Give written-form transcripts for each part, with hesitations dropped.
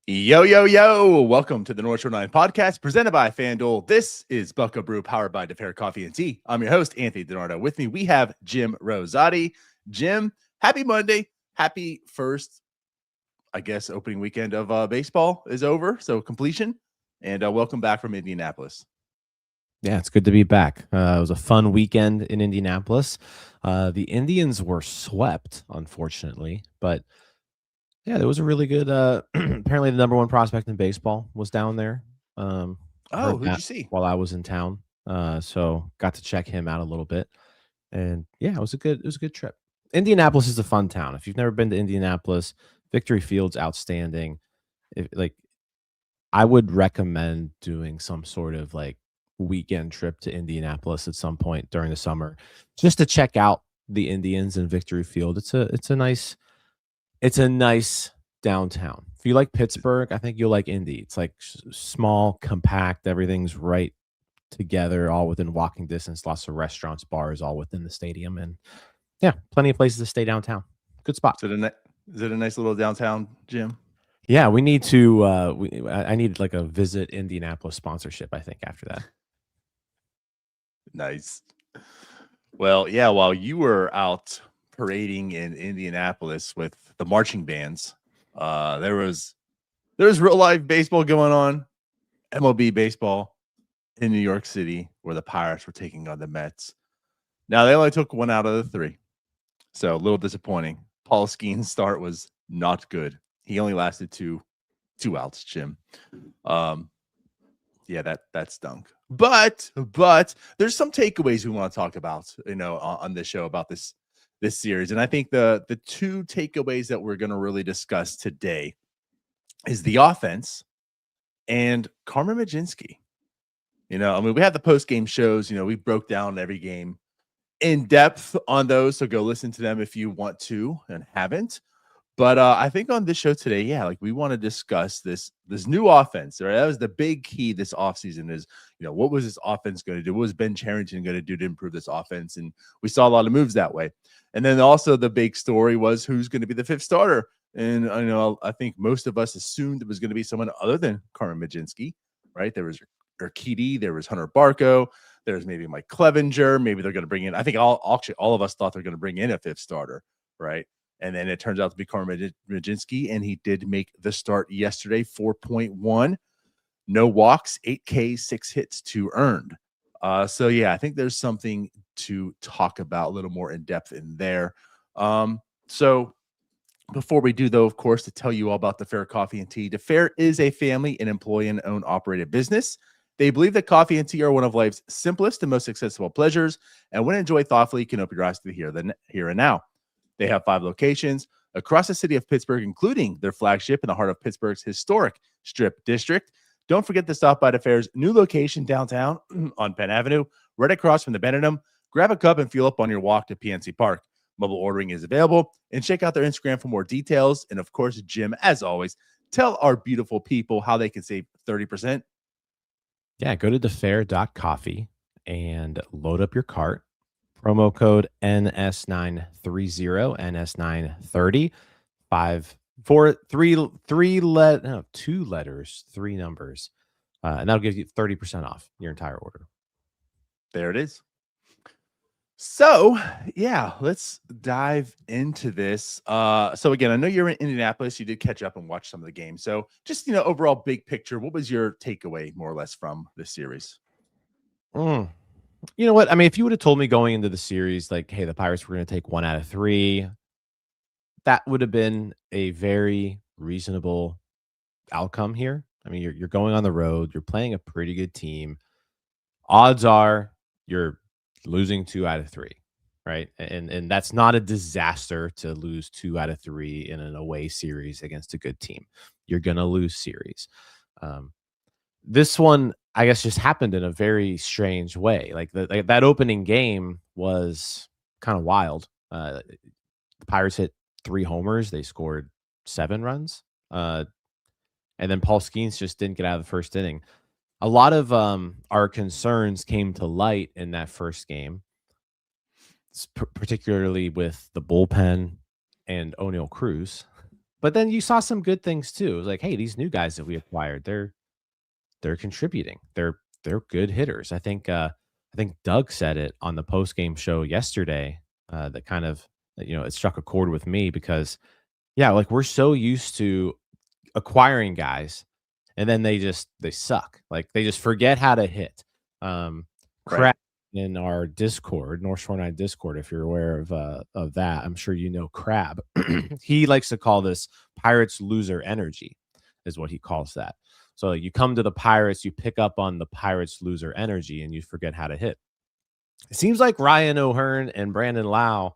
Yo, yo, yo. Welcome to the North Shore 9 podcast presented by FanDuel. This is Bucco Brew powered by DeFair Coffee and Tea. I'm your host, Anthony DiNardo. With me, we have Jim Rosati. Jim, happy Monday. Happy first, opening weekend of baseball is over. So completion. And welcome back from Indianapolis. Yeah, it's good to be back. It was a fun weekend in Indianapolis. The Indians were swept, unfortunately, but yeah, there was a really good. Apparently, the number one prospect in baseball was down there. I heard Who'd that you see? while I was in town, so got to check him out a little bit. And yeah, it was a good trip. Indianapolis is a fun town. If you've never been to Indianapolis, Victory Field's outstanding. I would recommend doing some sort of weekend trip to Indianapolis at some point during the summer just to check out the Indians and Victory Field. It's a nice downtown. If you like Pittsburgh, I think you'll like Indy. It's like small, compact, everything's right together, all within walking distance, lots of restaurants, bars, all within the stadium, and yeah, plenty of places to stay downtown. Good spot. Is it a nice little downtown, Jim? Yeah, we need to I need like a Visit Indianapolis sponsorship, I think, after that. Nice. Well, yeah, while you were out parading in Indianapolis with the marching bands, there was real life baseball going on, MLB baseball in New York City, where the Pirates were taking on the Mets. Now they only took one out of the three, so a little disappointing. Paul Skeen's start was not good. He only lasted two outs, Jim. Yeah, that stunk. But there's some takeaways we want to talk about, on this show about this series. And I think the two takeaways that we're going to really discuss today is the offense and Carmen Mlodzinski. We had the post-game shows, we broke down every game in depth on those, so go listen to them if you want to and haven't. But I think on this show today, we want to discuss this new offense. Right? That was the big key this offseason is, what was this offense going to do? What was Ben Cherington going to do to improve this offense? And we saw a lot of moves that way. And then also the big story was who's going to be the fifth starter. And I think most of us assumed it was going to be someone other than Carmen Mlodzinski, right? There was Urquidy, there was Hunter Barco, there's maybe Mike Clevenger. Maybe they're going to bring in, I think all of us thought they're going to bring in a fifth starter, right? And then it turns out to be Carmen Mlodzinski, and he did make the start yesterday, 4.1. No walks, 8 Ks, 6 hits, 2 earned. So, yeah, I think there's something to talk about a little more in depth in there. So before we do, though, of course, to tell you all about DeFair Coffee and Tea. DeFair is a family and employee and owned operated business. They believe that coffee and tea are one of life's simplest and most accessible pleasures. And when enjoyed thoughtfully, you can open your eyes to the here and now. They have 5 locations across the city of Pittsburgh, including their flagship in the heart of Pittsburgh's historic Strip District. Don't forget to stop by DeFair's new location downtown on Penn Avenue, right across from the Benedum. Grab a cup and fuel up on your walk to PNC Park. Mobile ordering is available, and check out their Instagram for more details. And of course, Jim, as always, tell our beautiful people how they can save 30%. Yeah, go to defair.coffee and load up your cart. Promo code NS930, NS930, 2 letters, 3 numbers. And that'll give you 30% off your entire order. There it is. So, yeah, let's dive into this. So again, I know you're in Indianapolis. You did catch up and watch some of the games. So just, overall big picture, what was your takeaway more or less from this series? You know what? I mean, if you would have told me going into the series, like, hey, the Pirates were going to take 1 out of 3, that would have been a very reasonable outcome here. I mean, you're going on the road, you're playing a pretty good team. Odds are you're losing 2 out of 3, right? And that's not a disaster to lose 2 out of 3 in an away series against a good team. You're going to lose series. This one, I guess, just happened in a very strange way. Like that opening game was kind of wild. The Pirates hit 3 homers. They scored 7 runs. And then Paul Skeens just didn't get out of the first inning. A lot of our concerns came to light in that first game, particularly with the bullpen and O'Neal Cruz. But then you saw some good things too. It was like, hey, these new guys that we acquired, they're contributing. They're good hitters. I think Doug said it on the post game show yesterday. That kind of it struck a chord with me because yeah, like we're so used to acquiring guys and then they suck. Like they just forget how to hit. Right. Crap in our Discord, North Shore 9 Discord, if you're aware of that. I'm sure you know Crab. He likes to call this Pirates loser energy, is what he calls that. So you come to the Pirates, you pick up on the Pirates loser energy, and you forget how to hit. It seems like Ryan O'Hearn and Brandon Lau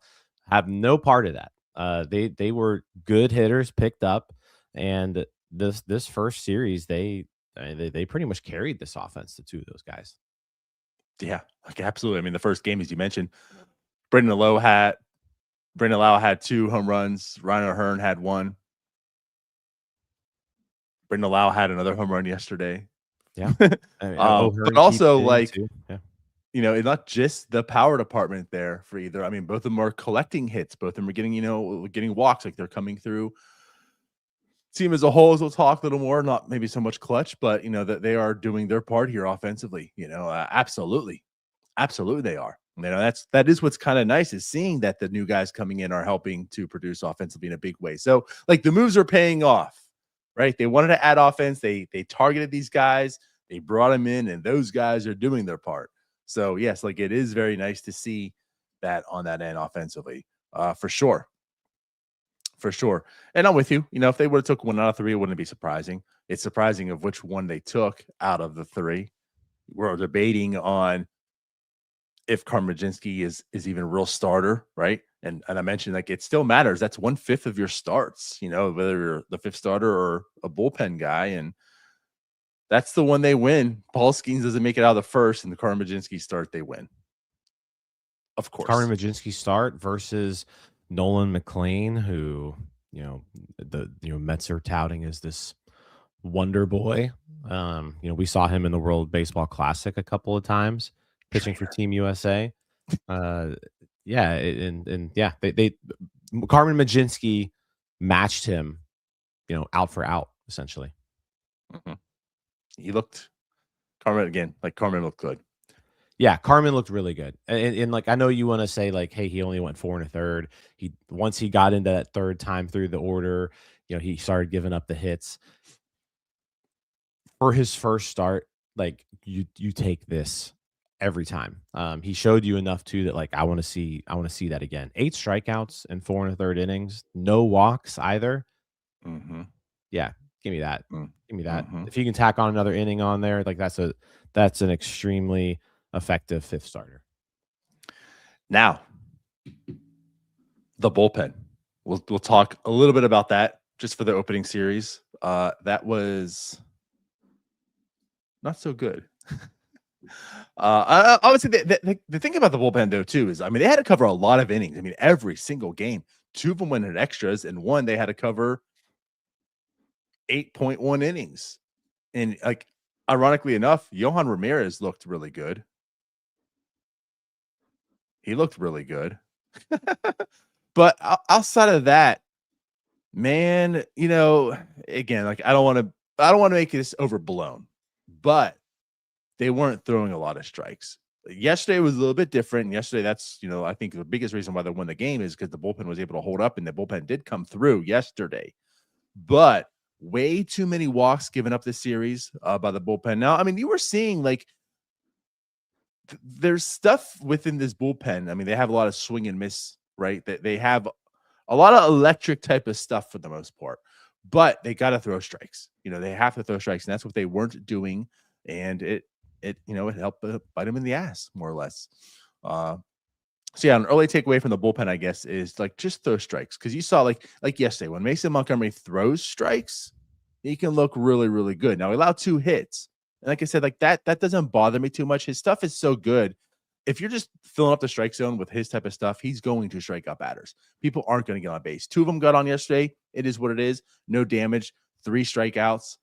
have no part of that. They were good hitters picked up, and this first series they pretty much carried this offense. The two of those guys. Yeah, like absolutely. I mean, the first game, as you mentioned, Brendan Lowe had Brendan Lau had 2 home runs. Ryan O'Hearn had 1. Brendan Lau had another home run yesterday. Yeah, I mean, But O'Hearn keeps also hitting like too. Yeah. it's not just the power department there for either. I mean, both of them are collecting hits. Both of them are getting, getting walks. Like they're coming through. Team as a whole, as we'll talk a little more, not maybe so much clutch, but that they are doing their part here offensively. Absolutely, absolutely they are. That is what's kind of nice is seeing that the new guys coming in are helping to produce offensively in a big way. So like the moves are paying off, right? They wanted to add offense. They targeted these guys. They brought them in, and those guys are doing their part. So yes, like it is very nice to see that on that end offensively, for sure. For sure. And I'm with you. If they would have took 1 out of 3, it wouldn't be surprising. It's surprising of which one they took out of the 3. We're debating on if Carmen Mlodzinski is even a real starter, right? And I mentioned like it still matters. That's 1/5 of your starts, whether you're the 5th starter or a bullpen guy. And that's the one they win. Paul Skeens doesn't make it out of the first, and the Carmen Mlodzinski start, they win. Of Carmen course. Majinsky start versus Nolan McLean, who Mets are touting as this wonder boy. We saw him in the World Baseball Classic a couple of times pitching for Trainer. Team USA. Uh, yeah, and yeah, they Carmen Majinsky matched him, out for out essentially. Mhm. He looked Carmen again, like Carmen looked good. Yeah, Carmen looked really good, and like I know you want to say like, hey, he only went 4 and a third. He once he got into that third time through the order, he started giving up the hits for his first start. Like you take this every time. He showed you enough too that like I want to see that again. 8 strikeouts and 4 and a third innings, no walks either. Mhm. Yeah, give me that. Mm. Give me that. Mhm. If you can tack on another inning on there, like that's an extremely effective 5th starter. Now, the bullpen. We'll talk a little bit about that just for the opening series. That was not so good. Obviously, the thing about the bullpen though too is, I mean, they had to cover a lot of innings. I mean, every single game. 2 of them went in extras, and 1 they had to cover 8.1 innings. And like, ironically enough, Johan Ramirez looked really good. He looked really good. But outside of that, man, again, like I don't want to make this overblown, but they weren't throwing a lot of strikes. Yesterday was a little bit different. Yesterday, that's I think the biggest reason why they won the game is because the bullpen was able to hold up, and the bullpen did come through yesterday. But way too many walks given up this series by the bullpen. Now, I mean, you were seeing like there's stuff within this bullpen. I mean, they have a lot of swing and miss, right? That they have a lot of electric type of stuff for the most part, but they got to throw strikes. They have to throw strikes, and that's what they weren't doing. And it helped bite them in the ass more or less. Uh, so yeah, an early takeaway from the bullpen, I guess, is like just throw strikes, because you saw like yesterday when Mason Montgomery throws strikes, he can look really really good. Now he allowed 2 hits, and like I said, like that doesn't bother me too much. His stuff is so good. If you're just filling up the strike zone with his type of stuff, he's going to strike out batters. People aren't going to get on base. 2 of them got on yesterday. It is what it is. No damage. 3 strikeouts.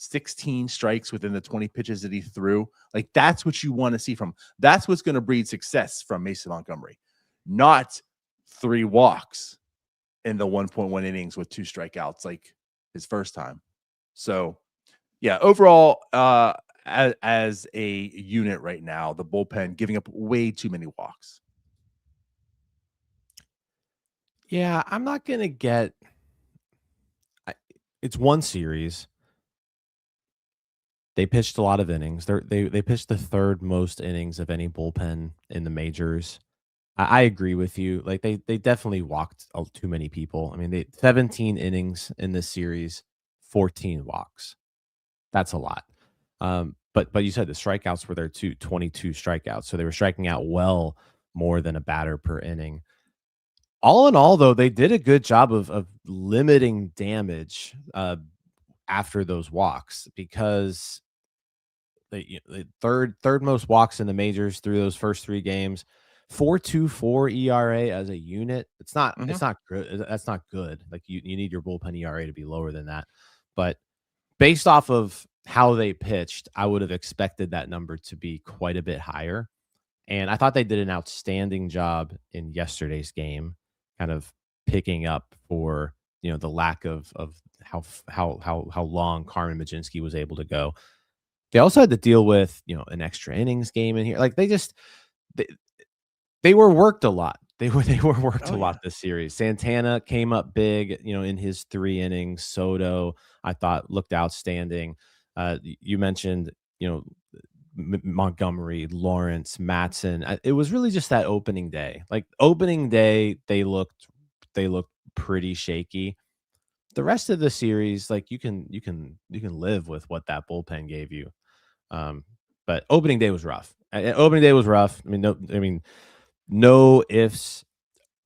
16 strikes within the 20 pitches that he threw. Like that's what you want to see from. That's what's going to breed success from Mason Montgomery, not 3 walks. in the 1.1 innings with 2 strikeouts, like his first time. So, yeah, overall, as a unit right now, the bullpen giving up way too many walks. Yeah, I'm not gonna get. It's one series. They pitched a lot of innings. They pitched the third most innings of any bullpen in the majors. I agree with you. Like they definitely walked too many people. I mean, 17 innings in this series, 14 walks. That's a lot. But you said the strikeouts were there too, 22 strikeouts. So they were striking out well more than a batter per inning. All in all, though, they did a good job of limiting damage after those walks because the third most walks in the majors through those first 3 games. 4.24 ERA as a unit. It's not good. That's not good. Like you need your bullpen ERA to be lower than that. But based off of how they pitched, I would have expected that number to be quite a bit higher. And I thought they did an outstanding job in yesterday's game, kind of picking up for the lack of how long Carmen Mlodzinski was able to go. They also had to deal with an extra innings game in here. Like they, they were worked a lot. They were worked Oh, a yeah. lot this series. Santana came up big, in his 3 innings. Soto, I thought, looked outstanding. You mentioned, Montgomery, Lawrence, Matson. It was really just that opening day. Like opening day, they looked pretty shaky. The rest of the series, like you can live with what that bullpen gave you. But opening day was rough. Opening day was rough. No ifs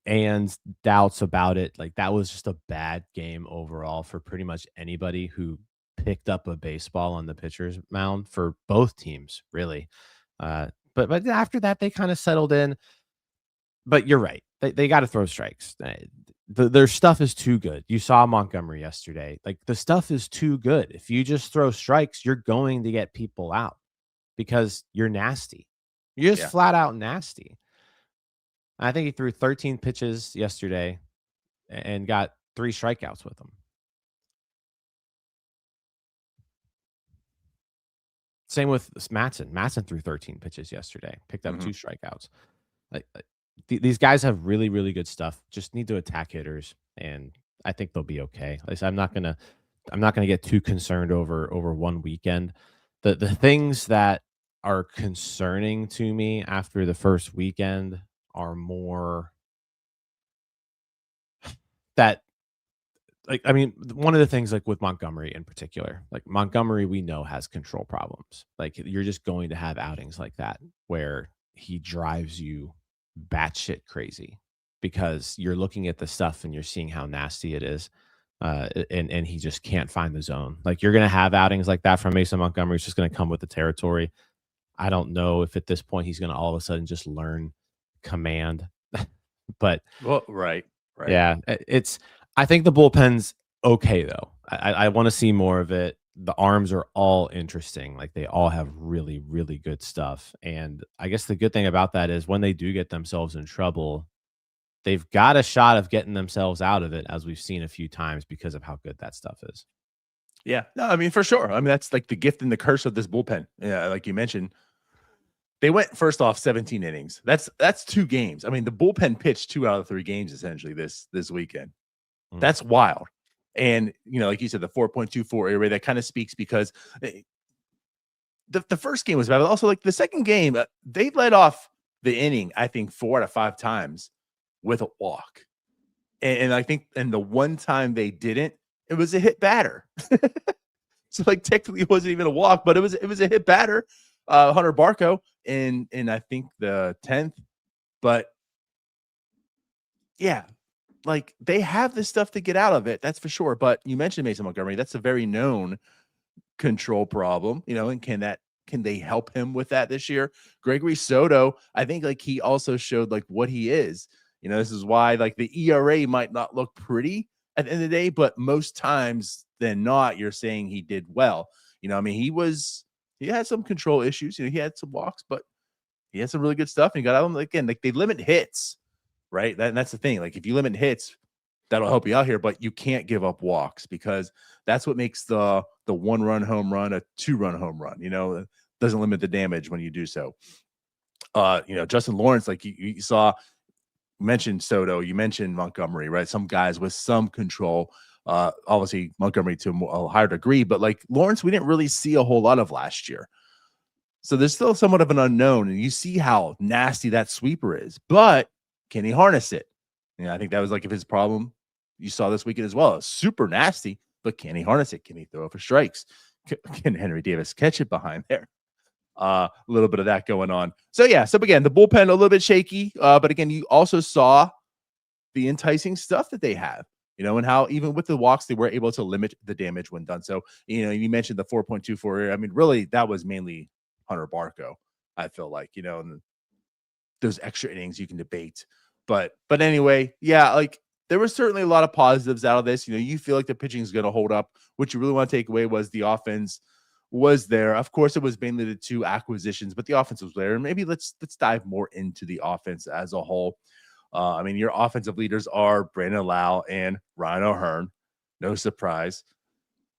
and doubts about it. Like that was just a bad game overall for pretty much anybody who picked up a baseball on the pitcher's mound for both teams, really. But after that, they kind of settled in. But you're right. They got to throw strikes. Their stuff is too good. You saw Montgomery yesterday. Like the stuff is too good. If you just throw strikes, you're going to get people out because you're nasty. You're just Yeah. flat out nasty. I think he threw 13 pitches yesterday and got 3 strikeouts with them. Same with Matson. Matson threw 13 pitches yesterday, picked up 2 strikeouts. These guys have really, really good stuff. Just need to attack hitters, and I think they'll be okay. Like I said, I'm not gonna get too concerned over one weekend. The things that are concerning to me after the first weekend are more that one of the things like with Montgomery in particular, like Montgomery, we know has control problems. Like you're just going to have outings like that where he drives you batshit crazy because you're looking at the stuff and you're seeing how nasty it is. And he just can't find the zone. Like you're going to have outings like that from Mason Montgomery. It's just going to come with the territory. I don't know if at this point he's going to all of a sudden just learn command, but Well, right. yeah, I think the bullpen's okay though. I want to see more of it. The arms are all interesting. Like they all have really, really good stuff. And I guess the good thing about that is when they do get themselves in trouble, they've got a shot of getting themselves out of it, as we've seen a few times because of how good that stuff is. Yeah. No, I mean, for sure. I mean, that's like the gift and the curse of this bullpen. Yeah, like you mentioned, they went first off 17 innings. That's 2 games. I mean, the bullpen pitched 2 out of 3 games essentially this weekend. Mm. That's wild. And like you said, the 4.24 ERA, that kind of speaks because the first game was bad, but also like the second game, they led off the inning, I think 4 out of 5 times with a walk. And I think, and the one time they didn't, it was a hit batter. So like technically it wasn't even a walk, but it was a hit batter, Hunter Barco in I think the 10th. But yeah, like they have this stuff to get out of it, that's for sure. But you mentioned Mason Montgomery, that's a very known control problem, and can they help him with that this year? Gregory Soto, I think like he also showed like what he is. This is why like the ERA might not look pretty at the end of the day, but most times than not, you're saying he did well. I mean, he had some control issues. He had some walks, but he had some really good stuff. And he got out of them again. Like they limit hits, right? That's the thing. Like if you limit hits, that'll help you out here, but you can't give up walks because that's what makes the 1-run home run a 2-run home run. It doesn't limit the damage when you do so. Justin Lawrence, like you saw, mentioned Soto, you mentioned Montgomery, right? Some guys with some control. Obviously Montgomery to a higher degree, but like Lawrence, we didn't really see a whole lot of last year. So there's still somewhat of an unknown, and you see how nasty that sweeper is. But can he harness it? I think that was like if his problem you saw this weekend as well. It's super nasty, but can he harness it? Can he throw it for strikes? Can Henry Davis catch it behind there? A little bit of that going on. So again, the bullpen a little bit shaky, but again, you also saw the enticing stuff that they have, and how even with the walks they were able to limit the damage when done. So you mentioned the 4.24. I mean, really, that was mainly Hunter Barco. I feel like and those extra innings you can debate, but anyway, like there was certainly a lot of positives out of this. You feel like the pitching is going to hold up. What you really want to take away was the offense was there. Of course, it was mainly the 2 acquisitions, but the offense was there. And maybe let's dive more into the offense as a whole. I mean, your offensive leaders are Brandon Lau and Ryan O'Hearn. No surprise.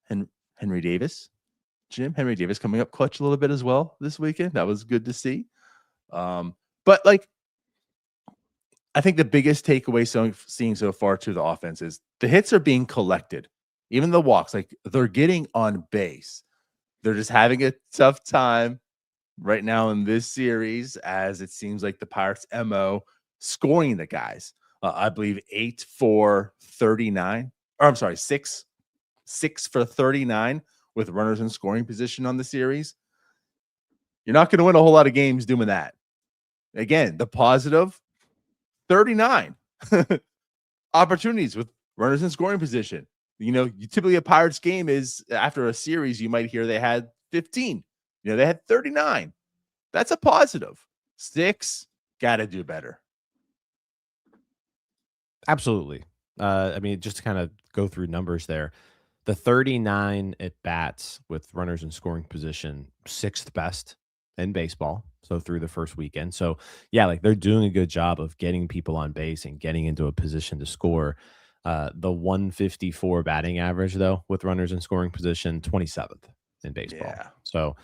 And Henry Davis, Henry Davis coming up clutch a little bit as well this weekend. That was good to see. But like, I think the biggest takeaway seeing so far to the offense is the hits are being collected. Even the walks, like they're getting on base. They're just having a tough time right now in this series, as it seems like the Pirates' MO scoring the guys. I believe 8 for 39, or I'm sorry, 6 for 39 with runners in scoring position on the series. You're not going to win a whole lot of games doing that. Again, the positive 39 opportunities with runners in scoring position. Typically a Pirates game is after a series, you might hear they had 15. They had 39. That's a positive. 6, got to do better. Absolutely. I mean, just to kind of go through numbers there, the 39 at bats with runners in scoring position, 6th best in baseball. So through the first weekend. So like they're doing a good job of getting people on base and getting into a position to score. The 154 batting average though with runners in scoring position, 27th in baseball. Yeah. So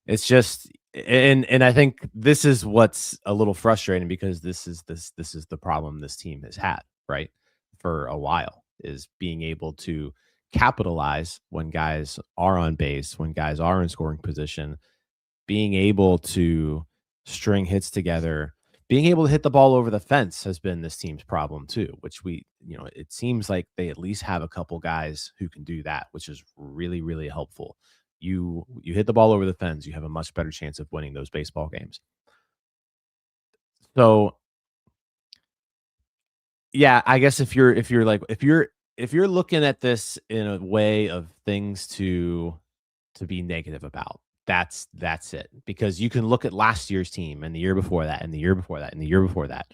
it's just, and I think this is what's a little frustrating, because this is the problem this team has had, right, for a while, is being able to capitalize when guys are on base, when guys are in scoring position, being able to string hits together, being able to hit the ball over the fence has been this team's problem too, which it seems like they at least have a couple guys who can do that, which is really, really helpful. You hit the ball over the fence, you have a much better chance of winning those baseball games. So I guess if you're looking at this in a way of things to be negative about, that's it. Because you can look at last year's team and the year before that and the year before that and the year before that,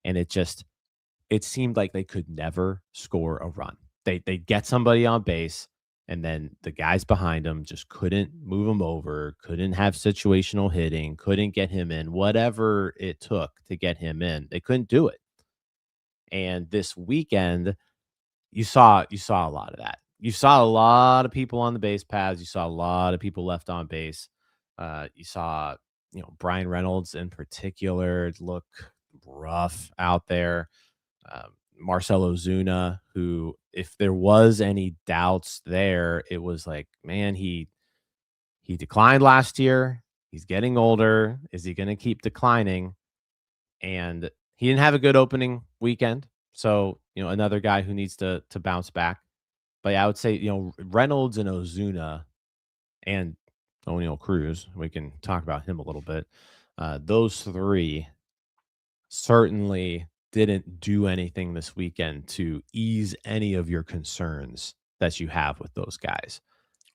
and it seemed like they could never score a run. They'd get somebody on base, and then the guys behind them just couldn't move him over, couldn't have situational hitting, couldn't get him in, whatever it took to get him in. They couldn't do it. And this weekend, you saw a lot of that. You saw a lot of people on the base paths. You saw a lot of people left on base. You saw, Brian Reynolds in particular look rough out there. Marcell Ozuna, who, if there was any doubts there, it was like, man, he declined last year. He's getting older. Is he going to keep declining? And he didn't have a good opening weekend. So, another guy who needs to bounce back. But I would say, Reynolds and Ozuna and O'Neal Cruz, we can talk about him a little bit. Those 3 certainly didn't do anything this weekend to ease any of your concerns that you have with those guys.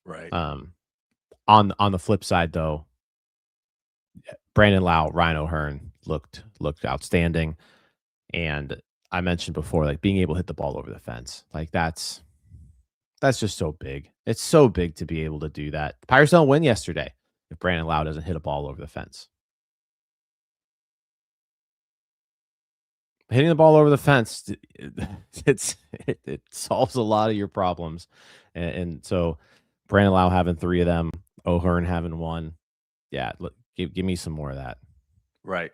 Right. On the flip side, though, Brandon Lau, Ryan O'Hearn looked outstanding. And I mentioned before, like being able to hit the ball over the fence, like that's just so big. It's so big to be able to do that. The Pirates don't win yesterday if Brandon Lau doesn't hit a ball over the fence. hitting the ball over the fence, it solves a lot of your problems, and so Brandon Lau having 3 of them, O'Hearn having 1. Yeah, look, give me some more of that. Right.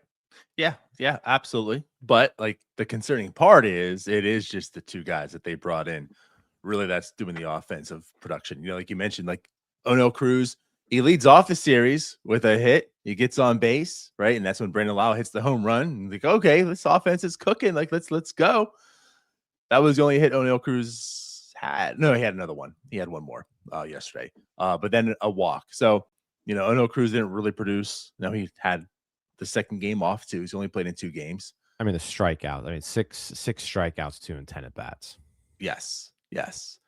Yeah, yeah, absolutely. But like the concerning part is it is just the two guys that they brought in. Really, that's doing the offensive production. You know, like you mentioned, like O'Neal Cruz, he leads off the series with a hit. He gets on base, right? And that's when Brandon Lau hits the home run. And like, okay, this offense is cooking. Like, let's go. That was the only hit O'Neal Cruz had. No, he had another one. He had one more yesterday. But then a walk. So, you know, O'Neal Cruz didn't really produce. No, he had the second game off too. He's only played in 2 games. I mean, the strikeout. I mean, six strikeouts, 2 and 10 at bats. Yes, yes.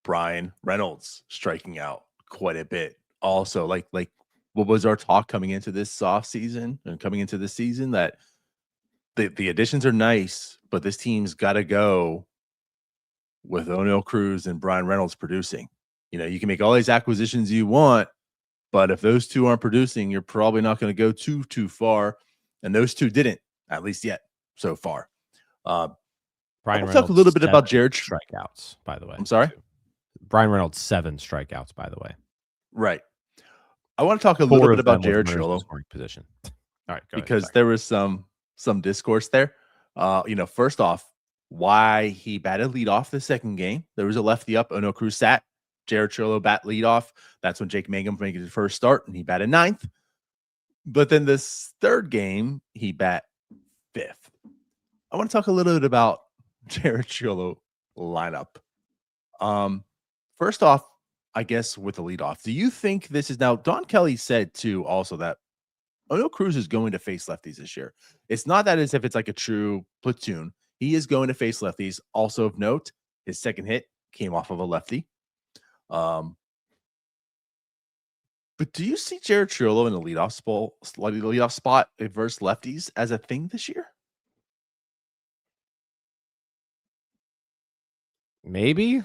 Brian Reynolds striking out quite a bit. Also, like what was our talk coming into this off season and coming into this season that the additions are nice, but this team's got to go with O'Neal Cruz and Brian Reynolds producing. You know, you can make all these acquisitions you want, but if those two aren't producing, you're probably not going to go too far. And those two didn't, at least yet so far. Brian I'll Reynolds, talk a little bit about 7 Jared. strikeouts, by the way. I'm sorry? Too. Brian Reynolds, 7 strikeouts, by the way. Right. I want to talk a 4 little bit of them about Jared with runners in Triolo scoring position. All right, go ahead. because Sorry. there was some discourse there. You know, first off, why he batted lead off the second game. There was a lefty up. O'Neal Cruz sat. Jared Triolo bat lead off. That's when Jake Mangum made his first start, and he batted 9th. But then this third game, he bat 5th. I want to talk a little bit about Jared Triolo lineup. First off, I guess with the leadoff, do you think this is now? Don Kelly said too also that O'Neal Cruz is going to face lefties this year. It's not that as if it's like a true platoon. He is going to face lefties. Also of note, his second hit came off of a lefty. But do you see Jared Triolo in the leadoff spot versus lefties as a thing this year? Maybe.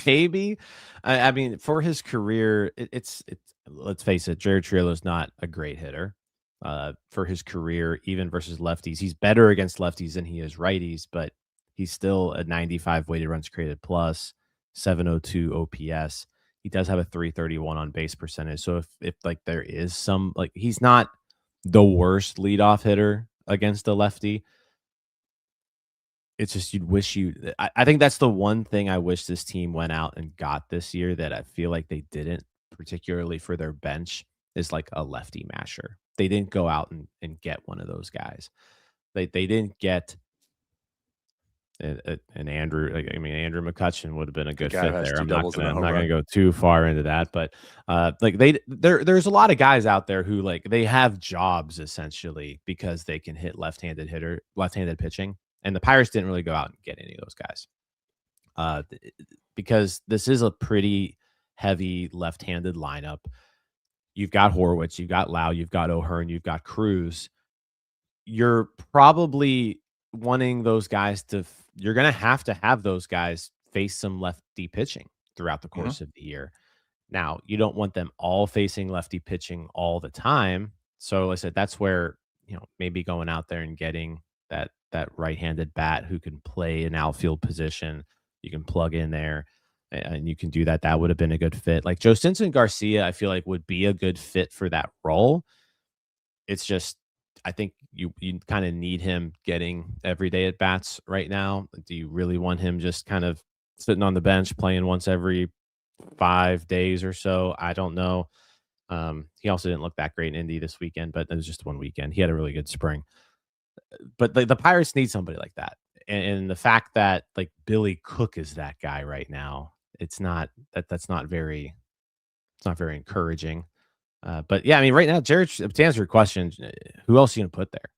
Maybe. I mean, for his career, it's let's face it, Jared Triolo is not a great hitter. For his career, even versus lefties, he's better against lefties than he is righties, but he's still a 95 weighted runs created plus, 702 OPS. He does have a 331 on base percentage. So if like there is some like he's not the worst leadoff hitter against a lefty. It's just you'd wish I think that's the one thing I wish this team went out and got this year that I feel like they didn't, particularly for their bench, is like a lefty masher. They didn't go out and get one of those guys. They didn't get an Andrew. Like, I mean, Andrew McCutcheon would have been a good fit there. I'm not gonna go too far into that, but like there's a lot of guys out there who like they have jobs essentially because they can hit left-handed pitching. And the Pirates didn't really go out and get any of those guys because this is a pretty heavy left-handed lineup. You've got Horwitz, you've got Lau, you've got O'Hearn, you've got Cruz. You're probably wanting those guys you're going to have those guys face some lefty pitching throughout the course of the year. Now, you don't want them all facing lefty pitching all the time. So, like I said, that's where, you know, maybe going out there and getting that right-handed bat who can play an outfield position, you can plug in there and you can do that. That would have been a good fit. Like Joe Stinson Garcia, I feel like would be a good fit for that role. It's just, I think you kind of need him getting everyday at bats right now. Do you really want him just kind of sitting on the bench playing once every 5 days or so? I don't know. He also didn't look that great in Indy this weekend, but it was just one weekend. He had a really good spring. But the Pirates need somebody like that. And the fact that like Billy Cook is that guy right now, it's not very encouraging. But yeah, I mean, right now, Jared, to answer your question, who else are you gonna put there?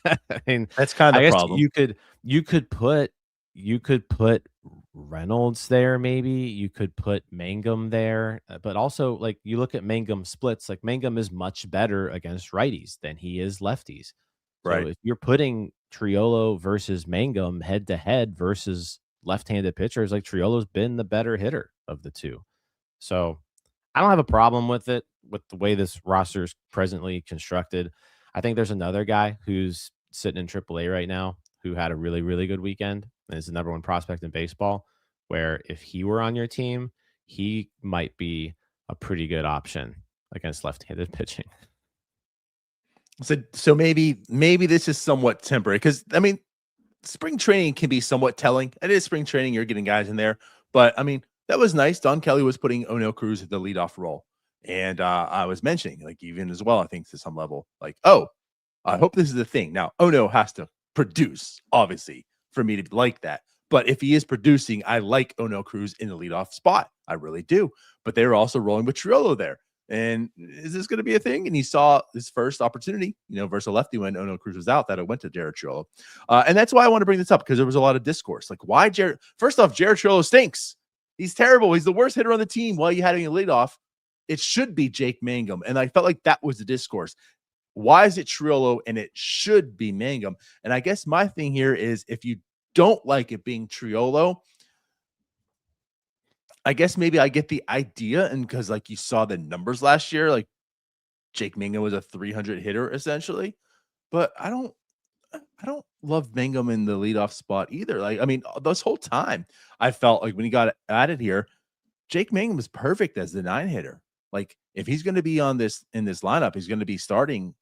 I mean, That's kind of I the guess problem. you could put Reynolds there, maybe you could put Mangum there, but also like you look at Mangum splits, like Mangum is much better against righties than he is lefties. So Right. if you're putting Triolo versus Mangum head to head versus left-handed pitchers, like Triolo's been the better hitter of the two. So I don't have a problem with it with the way this roster is presently constructed. I think there's another guy who's sitting in AAA right now who had a really, really good weekend and is the number one prospect in baseball, where if he were on your team, he might be a pretty good option against left-handed pitching. So maybe this is somewhat temporary because I mean spring training can be somewhat telling. It is spring training; you're getting guys in there, but I mean that was nice. Don Kelly was putting O'Neill Cruz at the leadoff role, and I was mentioning like even as well. I think to some level, like oh, I hope this is the thing. Now O'Neill has to produce, obviously, for me to like that. But if he is producing, I like O'Neill Cruz in the leadoff spot. I really do. But they were also rolling with Triolo there. And is this going to be a thing? And he saw his first opportunity, versus a lefty when Ono Cruz was out, that it went to Jared Triolo. And that's why I want to bring this up because there was a lot of discourse. Like, why Jared? First off, Jared Triolo stinks. He's terrible. He's the worst hitter on the team. While you had him lead off, it should be Jake Mangum. And I felt like that was the discourse. Why is it Triolo and it should be Mangum? And I guess my thing here is if you don't like it being Triolo, I guess maybe I get the idea, and because like you saw the numbers last year, like Jake Mangum was a 300 hitter essentially, but I don't love Mangum in the leadoff spot either. Like I mean, this whole time I felt like when he got added here, Jake Mangum was perfect as the 9 hitter. Like if he's going to be on this in this lineup, he's going to be starting.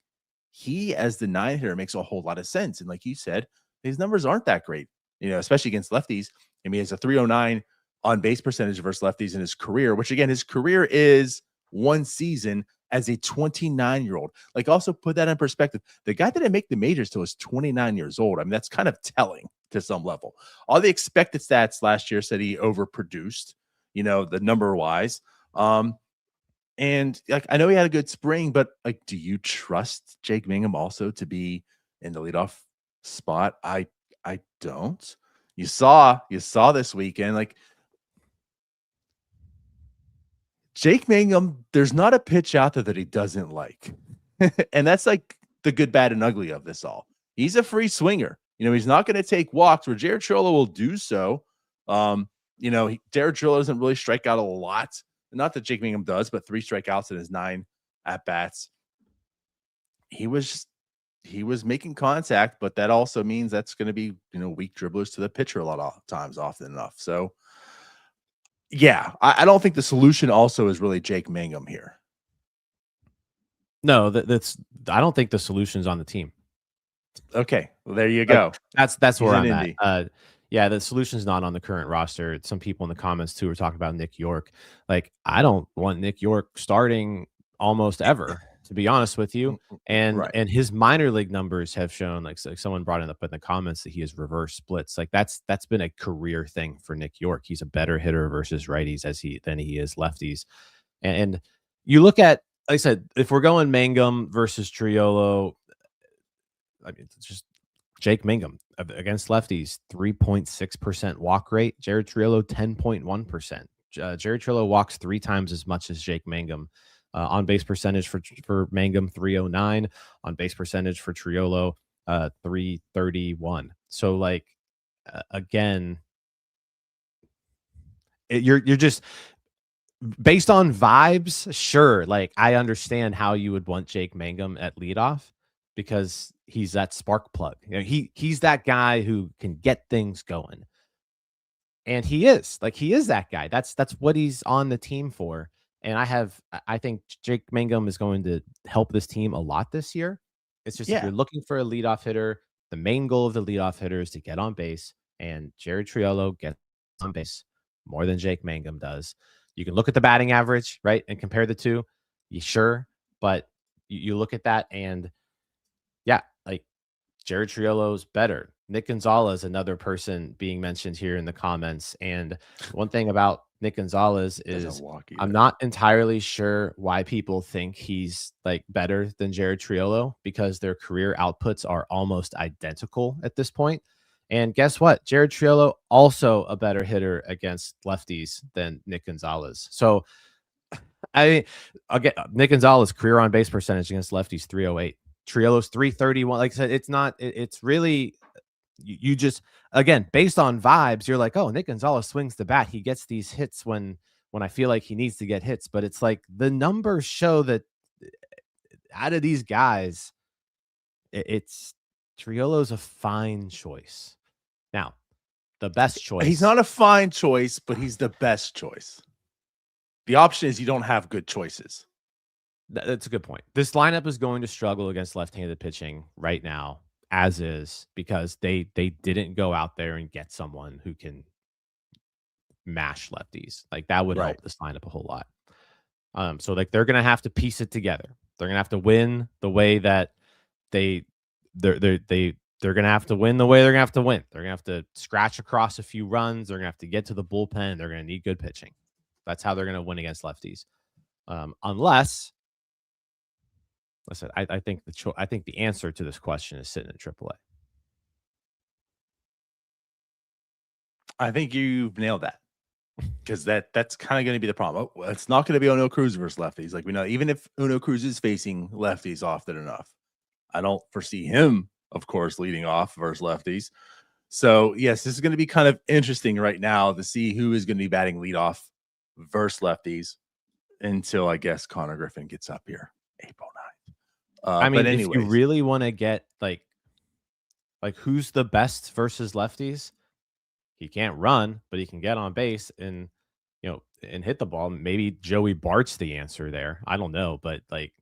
He as the 9 hitter makes a whole lot of sense, and like you said, his numbers aren't that great, especially against lefties. I mean, he has a 309 on base percentage versus lefties in his career, which again, his career is one season as a 29-year-old. Like, also put that in perspective. The guy didn't make the majors till was 29 years old. I mean, that's kind of telling to some level. All the expected stats last year said he overproduced, the number wise. And like I know he had a good spring, but like, do you trust Jake Mangum also to be in the leadoff spot? I don't. You saw this weekend, like Jake Mangum, there's not a pitch out there that he doesn't like. And that's like the good, bad, and ugly of this all. He's a free swinger. He's not going to take walks where Jared Trollo will do so. Jared Trollo doesn't really strike out a lot. Not that Jake Mangum does, but 3 strikeouts in his 9 at bats. He was making contact, but that also means that's going to be, weak dribblers to the pitcher a lot of times, often enough. So, yeah, I don't think the solution also is really Jake Mangum here. No, I don't think the solution's on the team. Okay, well, there you go. That's where I'm at. Yeah, the solution's not on the current roster. Some people in the comments too were talking about Nick York. Like, I don't want Nick York starting almost ever, to be honest with you. And Right. and his minor league numbers have shown, like someone brought it up in the comments, that he has reverse splits. Like that's been a career thing for Nick York. He's a better hitter versus righties than he is lefties. And you look at, like I said, if we're going Mangum versus Triolo, I mean, it's just Jake Mangum against lefties, 3.6% walk rate. Jared Triolo, 10.1%. Jared Triolo walks 3 times as much as Jake Mangum. On base percentage for Mangum, 309. On base percentage for Triolo, 331. So, like, again, you're just based on vibes. Sure, like I understand how you would want Jake Mangum at leadoff because he's that spark plug. He's that guy who can get things going. And he is that guy. That's what he's on the team for. And I think Jake Mangum is going to help this team a lot this year. It's just, if Yeah. you're looking for a leadoff hitter, the main goal of the leadoff hitter is to get on base, and Jared Triolo gets on base more than Jake Mangum does. You can look at the batting average, right, and compare the two. Sure, but you look at that, and yeah, like Jared Triolo's better. Nick Gonzalez, another person being mentioned here in the comments. And one thing about Nick Gonzalez is I'm not entirely sure why people think he's like better than Jared Triolo, because their career outputs are almost identical at this point. And guess what? Jared Triolo also a better hitter against lefties than Nick Gonzalez. So again, Nick Gonzalez career on base percentage against lefties, 308. Triolo's 331. Like I said, it's really, you just, again, based on vibes, you're like, oh, Nick Gonzalez swings the bat. He gets these hits when I feel like he needs to get hits. But it's like the numbers show that out of these guys, it's Triolo's a fine choice. Now, the best He's choice. not a fine choice, but he's the best choice. The option is you don't have good choices. That's a good point. This lineup is going to struggle against left-handed pitching right now, as is, because they didn't go out there and get someone who can mash lefties. Like that would Right. help this lineup a whole lot. So like they're gonna have to piece it together. They're gonna have to win the way that they they're gonna have to win the way they're gonna have to win. They're gonna have to scratch across a few runs. They're gonna have to get to the bullpen. They're gonna need good pitching. That's how they're gonna win against lefties. Unless, listen, I think I think the answer to this question is sitting in AAA. I think you've nailed that. Because that's kind of going to be the problem. Well, it's not going to be Uno Cruz versus lefties. Like we know, even if Uno Cruz is facing lefties often enough, I don't foresee him, of course, leading off versus lefties. So yes, this is going to be kind of interesting right now to see who is going to be batting leadoff versus lefties until I guess Konnor Griffin gets up here April 9th. I But mean, if you anyways, really want to get like who's the best versus lefties, he can't run, but he can get on base and and hit the ball. Maybe Joey Bart's the answer there. I don't know, but like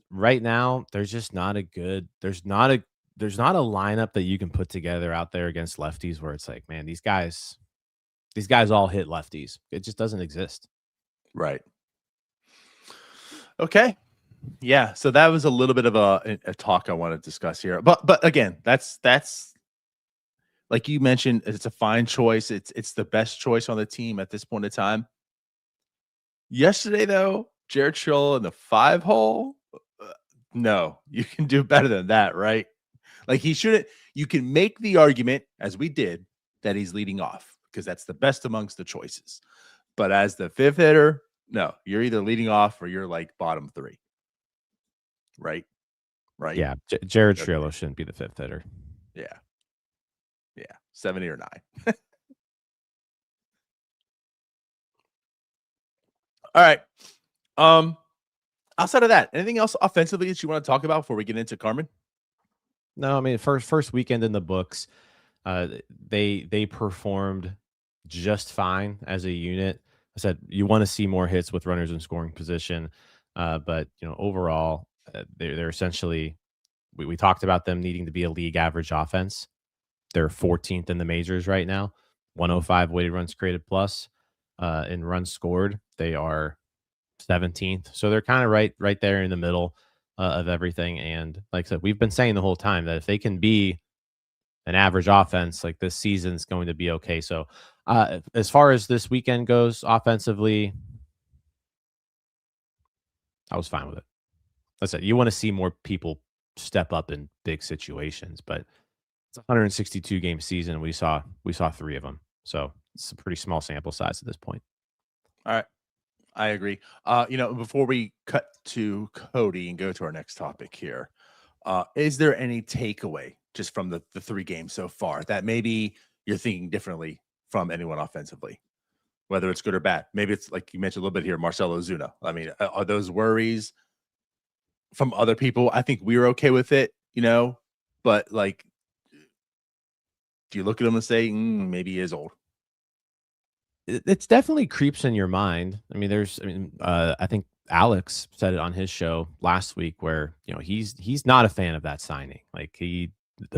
right now, there's just not a good. There's not a lineup that you can put together out there against lefties where it's like, man, these guys all hit lefties. It just doesn't exist. right. Okay. Yeah, so that was a little bit of a talk I want to discuss here. But again, that's like you mentioned, it's a fine choice. It's the best choice on the team at this point in time. Yesterday, though, Jared Trill in the 5 hole. No, you can do better than that, right? Like he shouldn't. You can make the argument, as we did, that he's leading off because that's the best amongst the choices. But as the fifth hitter, no, you're either leading off or you're like bottom three, right? Right? Yeah, Jared Okay. Triolo shouldn't be the fifth hitter. Yeah. Yeah. 7 or 9. All right. Um, Outside of that, anything else offensively that you want to talk about before we get into Carmen? No, I mean first weekend in the books, they performed just fine as a unit. I said you want to see more hits with runners in scoring position, but overall, they're essentially we talked about them needing to be a league average offense. They're 14th in the majors right now, 105 weighted runs created plus. In runs scored, they are 17th. So they're kind of right there in the middle of everything. And like I said, we've been saying the whole time that if they can be an average offense, like this season's going to be okay. So as far as this weekend goes offensively, I was fine with it. Like I said, you want to see more people step up in big situations, but it's a 162 game season. We saw 3 of them. So it's a pretty small sample size at this point. All right. I agree. Before we cut to Cody and go to our next topic here, is there any takeaway just from the 3 games so far that maybe you're thinking differently from anyone offensively, whether it's good or bad? Maybe it's like you mentioned a little bit here, Marcelo Zuna. I mean, are those worries from other people? I think we were okay with it, but like, do you look at him and say, maybe he is old? It's definitely creeps in your mind. I mean, I think Alex said it on his show last week where, he's not a fan of that signing. Like the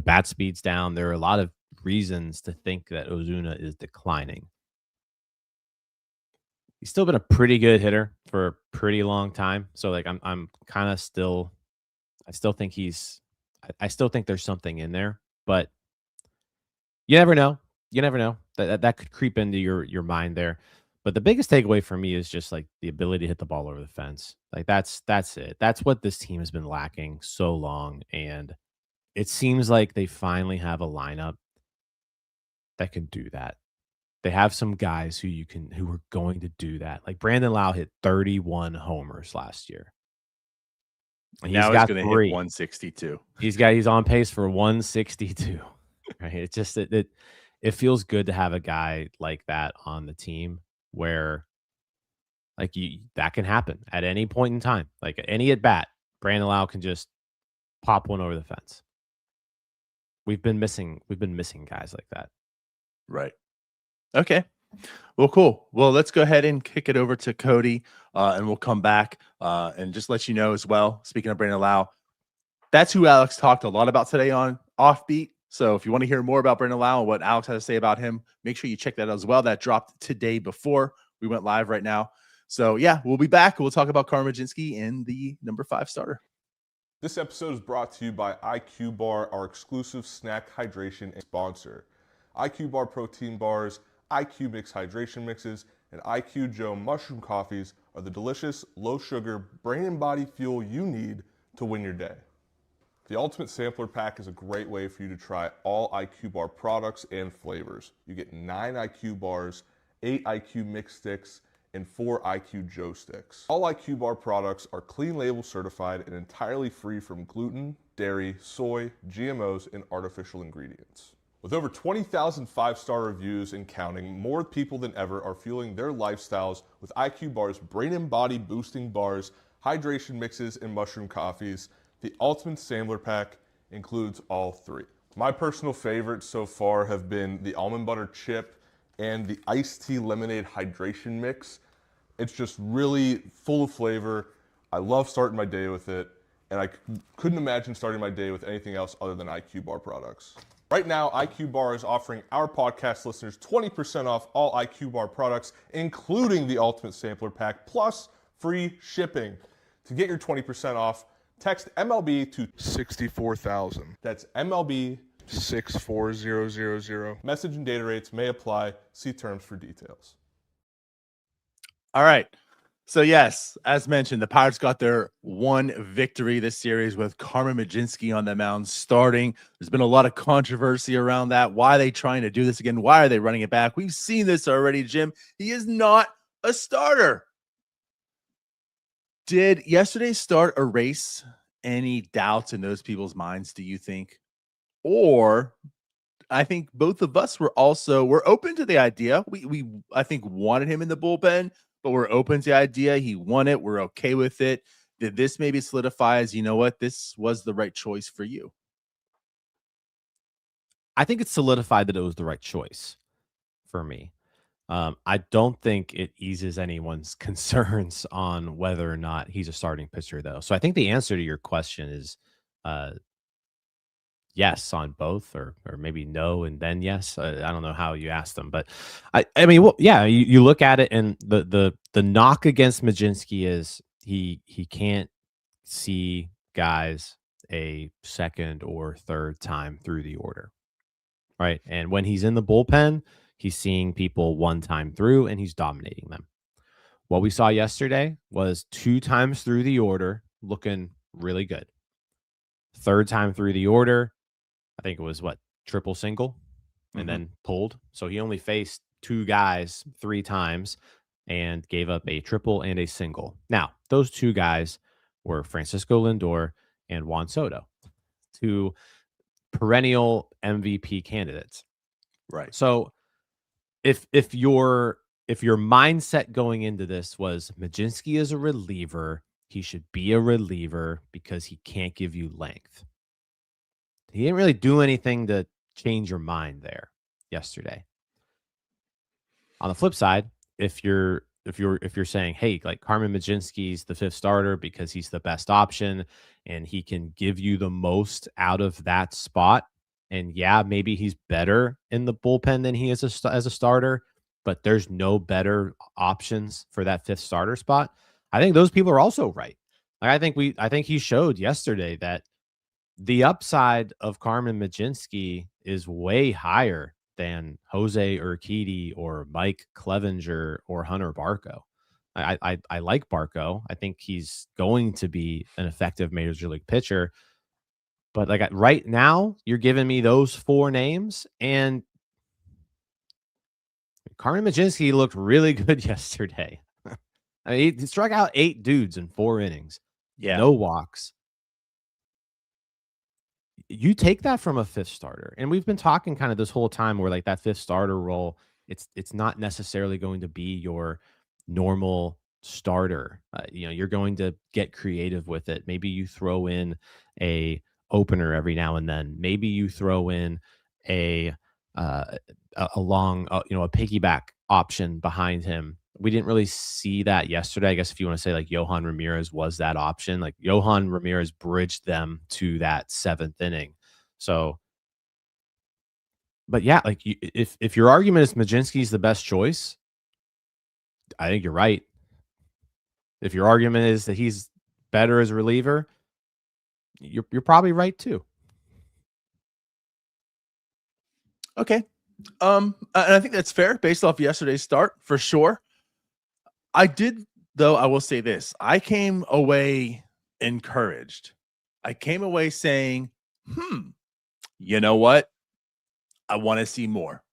bat speed's down. There are a lot of reasons to think that Ozuna is declining. He's still been a pretty good hitter for a pretty long time. So like I'm kind of still I still think I still think there's something in there, but you never know. You never know. That could creep into your mind there. But the biggest takeaway for me is just like the ability to hit the ball over the fence. Like that's it. That's what this team has been lacking so long. And it seems like they finally have a lineup that can do that. They have some guys who are going to do that. Like Brandon Lau hit 31 homers last year. And he's Now he's got going to hit 3. 162. He's on pace for 162. Right? It's just it feels good to have a guy like that on the team where like that can happen at any point in time. Like any at bat, Brandon Lau can just pop one over the fence. We've been missing guys like that. Right. Okay. Well, cool. Well, let's go ahead and kick it over to Cody, and we'll come back and just let you know as well. Speaking of Brandon Lau, that's who Alex talked a lot about today on Offbeat. So if you want to hear more about Brandon Lau and what Alex has to say about him, make sure you check that out as well. That dropped today before we went live right now. So yeah, we'll be back. We'll talk about Carmen Mlodzinski and the number 5 starter. This episode is brought to you by IQ Bar, our exclusive snack hydration sponsor. IQ Bar protein bars, IQ Mix hydration mixes, and IQ Joe mushroom coffees are the delicious, low-sugar, brain and body fuel you need to win your day. The Ultimate Sampler Pack is a great way for you to try all IQ Bar products and flavors. You get 9 IQ bars, 8 IQ Mix sticks, and 4 IQ Joe sticks. All IQ Bar products are clean label certified and entirely free from gluten, dairy, soy, GMOs, and artificial ingredients. With over 20,000 5-star reviews and counting, more people than ever are fueling their lifestyles with IQ Bar's brain and body boosting bars, hydration mixes, and mushroom coffees. The Ultimate Sampler Pack includes all 3. My personal favorites so far have been the almond butter chip and the iced tea lemonade hydration mix. It's just really full of flavor. I love starting my day with it, and I couldn't imagine starting my day with anything else other than IQ Bar products. Right now, IQ Bar is offering our podcast listeners 20% off all IQ Bar products, including the Ultimate Sampler Pack, plus free shipping. To get your 20% off, text MLB to 64,000. That's MLB 64000. Message and data rates may apply. See terms for details. All right. So yes, as mentioned, the Pirates got their 1 victory this series with Carmen Mlodzinski on the mound starting. There's been a lot of controversy around that. Why are they trying to do this again? Why are they running it back? We've seen this already, Jim. He is not a starter. Did yesterday's start erase any doubts in those people's minds, do you think? Or I think both of us we're open to the idea. We I think wanted him in the bullpen, but we're open to the idea. He won it. We're okay with it. Did this maybe solidify as, you know what, this was the right choice for you? I think it's solidified that it was the right choice for me. I don't think it eases anyone's concerns on whether or not he's a starting pitcher, though. So I think the answer to your question is yes on both, or maybe no and then yes. I don't know how you asked them, but I mean, well, yeah, you look at it, and the knock against Majinsky is he can't see guys a second or third time through the order, right? And when he's in the bullpen, he's seeing people one time through and he's dominating them. What we saw yesterday was 2 times through the order, looking really good. Third time through the order, I think it was triple single, and then pulled. So he only faced 2 guys 3 times and gave up a triple and a single. Now, those 2 guys were Francisco Lindor and Juan Soto, 2 perennial MVP candidates. Right. So if your mindset going into this was Majinsky is a reliever, he should be a reliever because he can't give you length. He didn't really do anything to change your mind there yesterday. On the flip side, if you're saying, hey, like Carmen Mlodzinski's the 5th starter because he's the best option and he can give you the most out of that spot, and yeah, maybe he's better in the bullpen than he is as a starter, but there's no better options for that 5th starter spot. I think those people are also right. Like, I think he showed yesterday that the upside of Carmen Mlodzinski is way higher than Jose Urquidy or Mike Clevenger or Hunter Barco. I like Barco. I think he's going to be an effective Major League pitcher. But like right now, you're giving me those 4 names, and Carmen Mlodzinski looked really good yesterday. I mean, he struck out 8 dudes in 4 innings. Yeah. No walks. You take that from a 5th starter, and we've been talking kind of this whole time where like that 5th starter role, it's not necessarily going to be your normal starter. You're going to get creative with it. Maybe you throw in a opener every now and then. Maybe you throw in a long, a piggyback option behind him. We didn't really see that yesterday. I guess if you want to say like Johan Ramirez was that option, like Johan Ramirez bridged them to that seventh inning. So, but yeah, like if your argument is Majinsky's the best choice, I think you're right. If your argument is that he's better as a reliever, you're probably right too. Okay. And I think that's fair based off yesterday's start for sure. I will say this. I came away encouraged. I came away saying, you know what? I want to see more.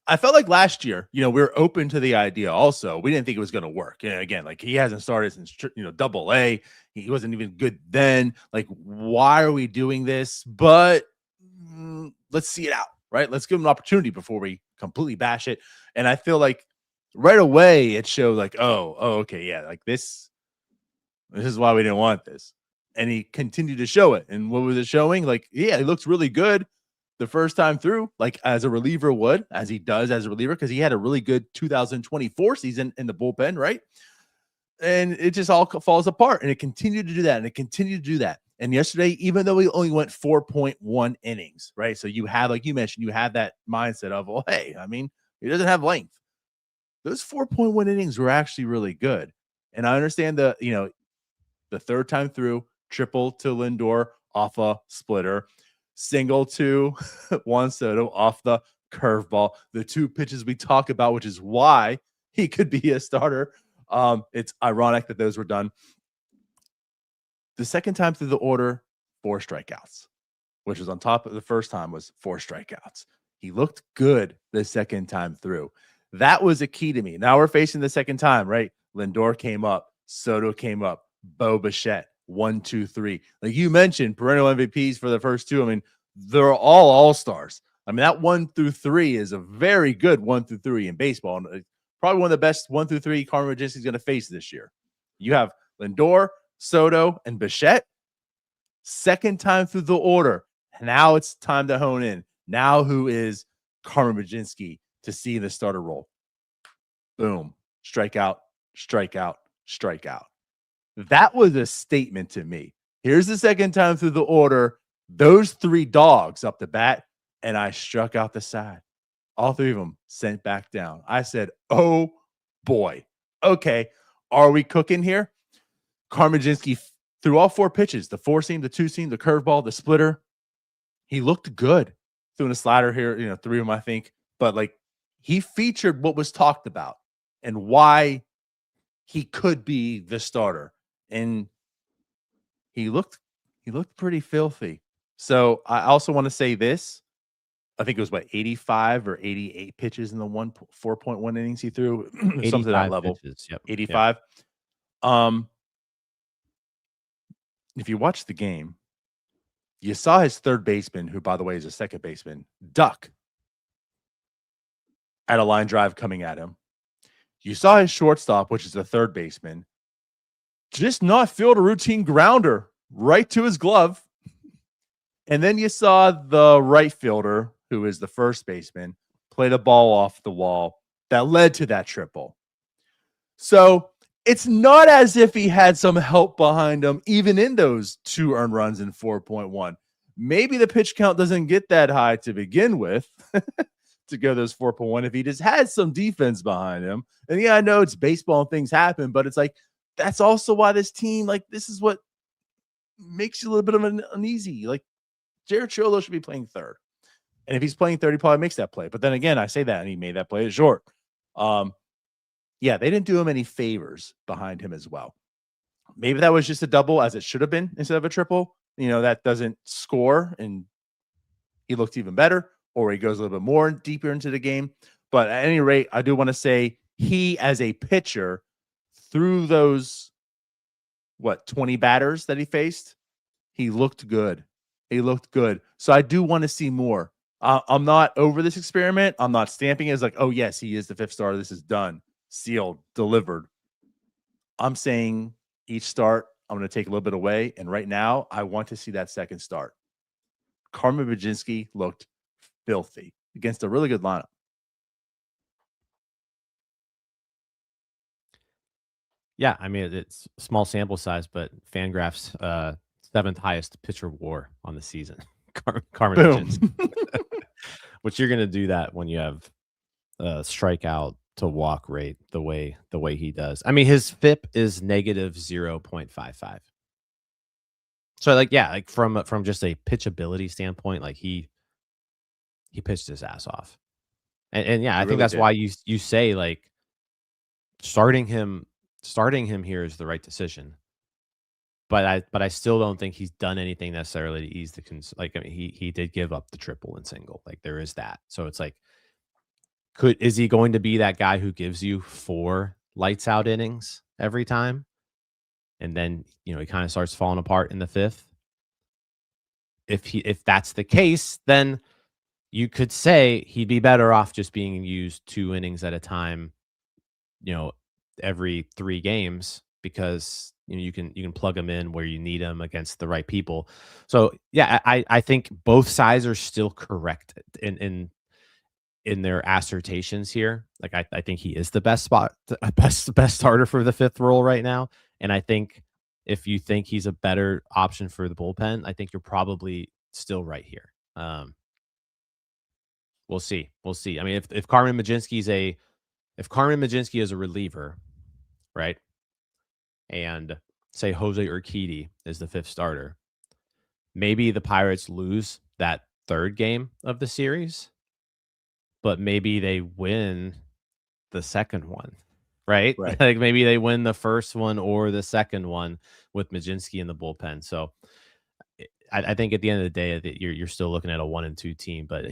I felt like last year, we were open to the idea also. We didn't think it was going to work. And again, like he hasn't started since, double A. He wasn't even good then. Like, why are we doing this? But let's see it out, right? Let's give him an opportunity before we completely bash it. And I feel like right away it showed like, oh, okay. Yeah. Like this is why we didn't want this. And he continued to show it. And what was it showing? Like, yeah, he looks really good the first time through, like as a reliever would, as he does as a reliever, because he had a really good 2024 season in the bullpen, right? And it just all falls apart. And it continued to do that. And it continued to do that. And yesterday, even though he only went 4.1 innings, right? So you have, like you mentioned, you have that mindset of, well, hey, I mean, he doesn't have length. Those 4.1 innings were actually really good. And I understand the third time through, triple to Lindor off a splitter, single to Juan Soto off the curveball. The two pitches we talk about, which is why he could be a starter. It's ironic that those were done. The second time through the order, 4 strikeouts, which was on top of the first time was 4 strikeouts. He looked good the second time through. That was a key to me. Now we're facing the second time, right? Lindor came up, Soto came up, Bo Bichette, 1, 2, 3. Like you mentioned, perennial MVPs for the first two. I mean, they're all stars. I mean, that 1 through 3 is a very good 1 through 3 in baseball. And probably one of the best 1 through 3 Carmen Mlodzinski is going to face this year. You have Lindor, Soto, and Bichette. Second time through the order. Now it's time to hone in. Now who is Carmen Mlodzinski to see the starter role? Boom. Strikeout, strikeout, strikeout. That was a statement to me. Here's the second time through the order. Those 3 dogs up the bat, and I struck out the side. All 3 of them sent back down. I said, oh, boy. Okay, are we cooking here? Carmen Mlodzinski threw all 4 pitches, the 4-seam, the 2-seam, the curveball, the splitter. He looked good. Threw in a slider here, 3 of them, I think. But, like, he featured what was talked about and why he could be the starter. And he looked pretty filthy. So I also want to say this. I think it was 85 or 88 pitches in the 4.1 innings he threw. Something to that level. Pitches, yep. 85. If you watch the game, you saw his third baseman, who by the way is a second baseman, duck at a line drive coming at him. You saw his shortstop, which is the third baseman, just not field a routine grounder right to his glove. And then you saw the right fielder, who is the first baseman, play the ball off the wall that led to that triple. So it's not as if he had some help behind him, even in those 2 earned runs in 4.1. Maybe the pitch count doesn't get that high to begin with to go those 4.1 if he just had some defense behind him. And yeah, I know it's baseball and things happen, but it's like, that's also why this team, like, this is what makes you a little bit of an uneasy. Like, Jared Cholo should be playing third. And if he's playing third, he probably makes that play. But then again, I say that, and he made that play short. Yeah, they didn't do him any favors behind him as well. Maybe that was just a double, as it should have been, instead of a triple. That doesn't score, and he looked even better, or he goes a little bit more deeper into the game. But at any rate, I do want to say he, as a pitcher, through those, 20 batters that he faced, he looked good. He looked good. So I do want to see more. I'm not over this experiment. I'm not stamping it as like, oh, yes, he is the 5th starter. This is done, sealed, delivered. I'm saying each start, I'm going to take a little bit away. And right now, I want to see that second start. Carmen Mlodzinski looked filthy against a really good lineup. Yeah, I mean, it's small sample size, but Fangraph's 7th highest pitcher WAR on the season. Carmen Mlodzinski. Boom. Which you're going to do that when you have strikeout to walk rate the way he does. I mean, his FIP is negative 0.55. So like from just a pitchability standpoint, like he pitched his ass off. And yeah, He I think really that's did. why you say like starting him here is the right decision. But I still don't think he's done anything necessarily to ease the like. I mean, he did give up the triple and single. Like there is that. So it's like, is he going to be that guy who gives you 4 lights out innings every time, and then he kind of starts falling apart in the 5th? If that's the case, then you could say he'd be better off just being used 2 innings at a time, every 3 games, because you can plug them in where you need them against the right people. So yeah, I think both sides are still correct in their assertions here. Like I think he is the best starter for the 5th role right now, and I think if you think he's a better option for the bullpen, I think you're probably still right here. We'll see. I mean, if Carmen Mlodzinski is a reliever, right? And say Jose Urquidy is the 5th starter, maybe the Pirates lose that 3rd game of the series, but maybe they win the 2nd one, right? Right. Like maybe they win the 1st one or the 2nd one with Majinsky in the bullpen. So I think at the end of the day, that you're still looking at a 1-2 team, but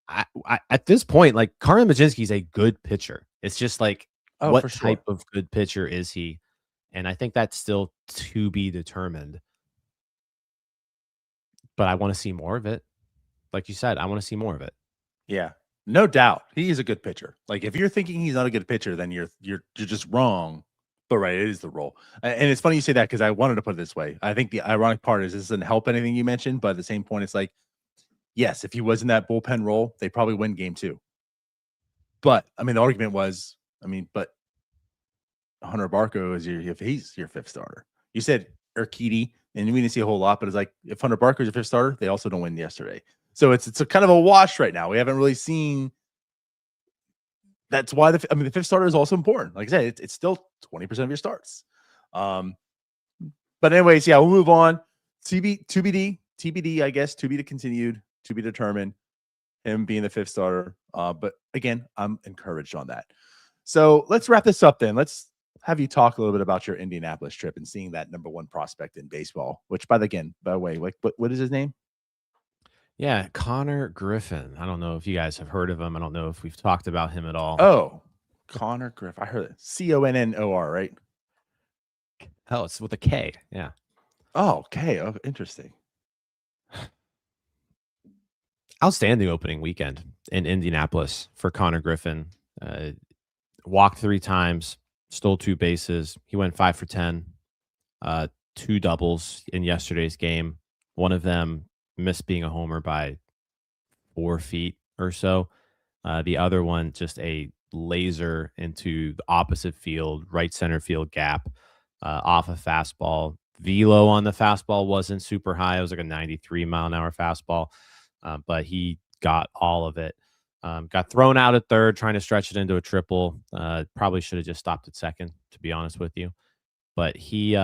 I at this point, like Carmen Mlodzinski is a good pitcher. It's just like, Oh, what for sure. type of good pitcher is he? And I think that's still to be determined. But I want to see more of it. Like you said, I want to see more of it. Yeah, no doubt. He is a good pitcher. Like if you're thinking he's not a good pitcher, then you're just wrong. But right, it is the role. And it's funny you say that, because I wanted to put it this way. I think the ironic part is this doesn't help anything you mentioned, but at the same point, it's like, yes, if he was in that bullpen role, they probably win game 2. But I mean, the argument was, but Hunter Barco is if he's your 5th starter. You said Urquidy, and we didn't see a whole lot, but it's like if Hunter Barco is your 5th starter, they also don't win yesterday. So it's a kind of a wash right now. We haven't really seen. That's why the 5th starter is also important. Like I said, it's still 20% of your starts. But anyways, yeah, we'll move on. TBD, I guess, to be continued, to be determined. Him being the 5th starter. But again, I'm encouraged on that. So let's wrap this up then. Let's have you talk a little bit about your Indianapolis trip and seeing that #1 prospect in baseball, which by the way, like what is his name? Yeah, Konnor Griffin. I don't know if you guys have heard of him. I don't know if we've talked about him at all. Oh, Konnor Griffin. I heard it. Connor, right? Oh, it's with a K. Yeah. Oh, okay. Oh, interesting. Outstanding opening weekend in Indianapolis for Konnor Griffin. Walked 3 times, stole 2 bases. He went 5 for 10, 2 doubles in yesterday's game. One of them missed being a homer by 4 feet or so. The other one, just a laser into the opposite field, right center field gap, off a fastball. Velo on the fastball wasn't super high. It was like a 93-mile-an-hour fastball, but he got all of it. Got thrown out at 3rd, trying to stretch it into a triple. Probably should have just stopped at 2nd, to be honest with you. But he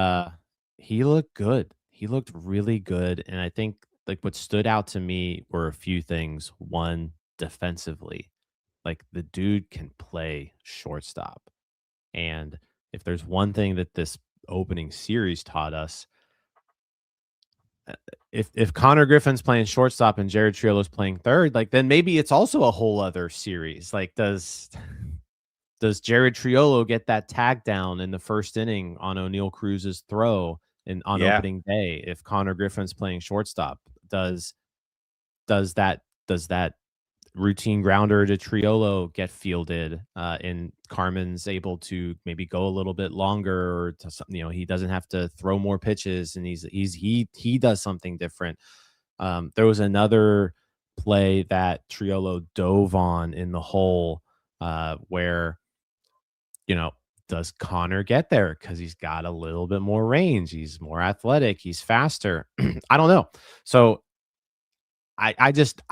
looked good. He looked really good. And I think like what stood out to me were a few things. One, defensively, like the dude can play shortstop. And if there's one thing that this opening series taught us, if Konnor Griffin's playing shortstop and Jared Triolo's playing 3rd, like then maybe it's also a whole other series. Like does Jared Triolo get that tag down in the 1st inning on O'Neal Cruz's throw on opening day? If Konnor Griffin's playing shortstop, does that routine grounder to Triolo get fielded, and Carmen's able to maybe go a little bit longer, or to, he doesn't have to throw more pitches, and he does something different. There was another play that Triolo dove on in the hole where, you know, does Konnor get there? Because he's got a little bit more range. He's more athletic. He's faster. I don't know. So I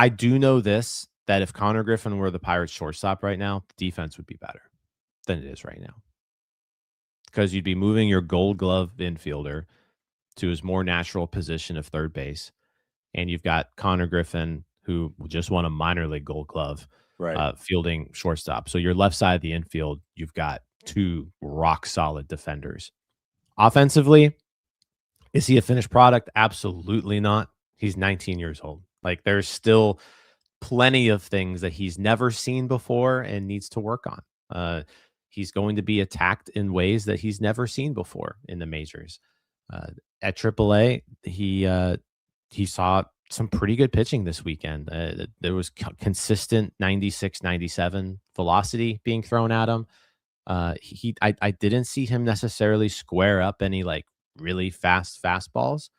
do know this, that if Konnor Griffin were the Pirates shortstop right now, the defense would be better than it is right now. Because you'd be moving your gold glove infielder to his more natural position of third base. And you've got Konnor Griffin, who just won a minor league gold glove, Right. fielding shortstop. So your left side of the infield, you've got two rock solid defenders. Offensively, is he a finished product? Absolutely not. He's 19 years old. Like, there's still plenty of things that he's never seen before and needs to work on. He's going to be attacked in ways that he's never seen before in the majors. At AAA, he saw some pretty good pitching this weekend. There was consistent 96, 97 velocity being thrown at him. I didn't see him necessarily square up any like really fast fastballs,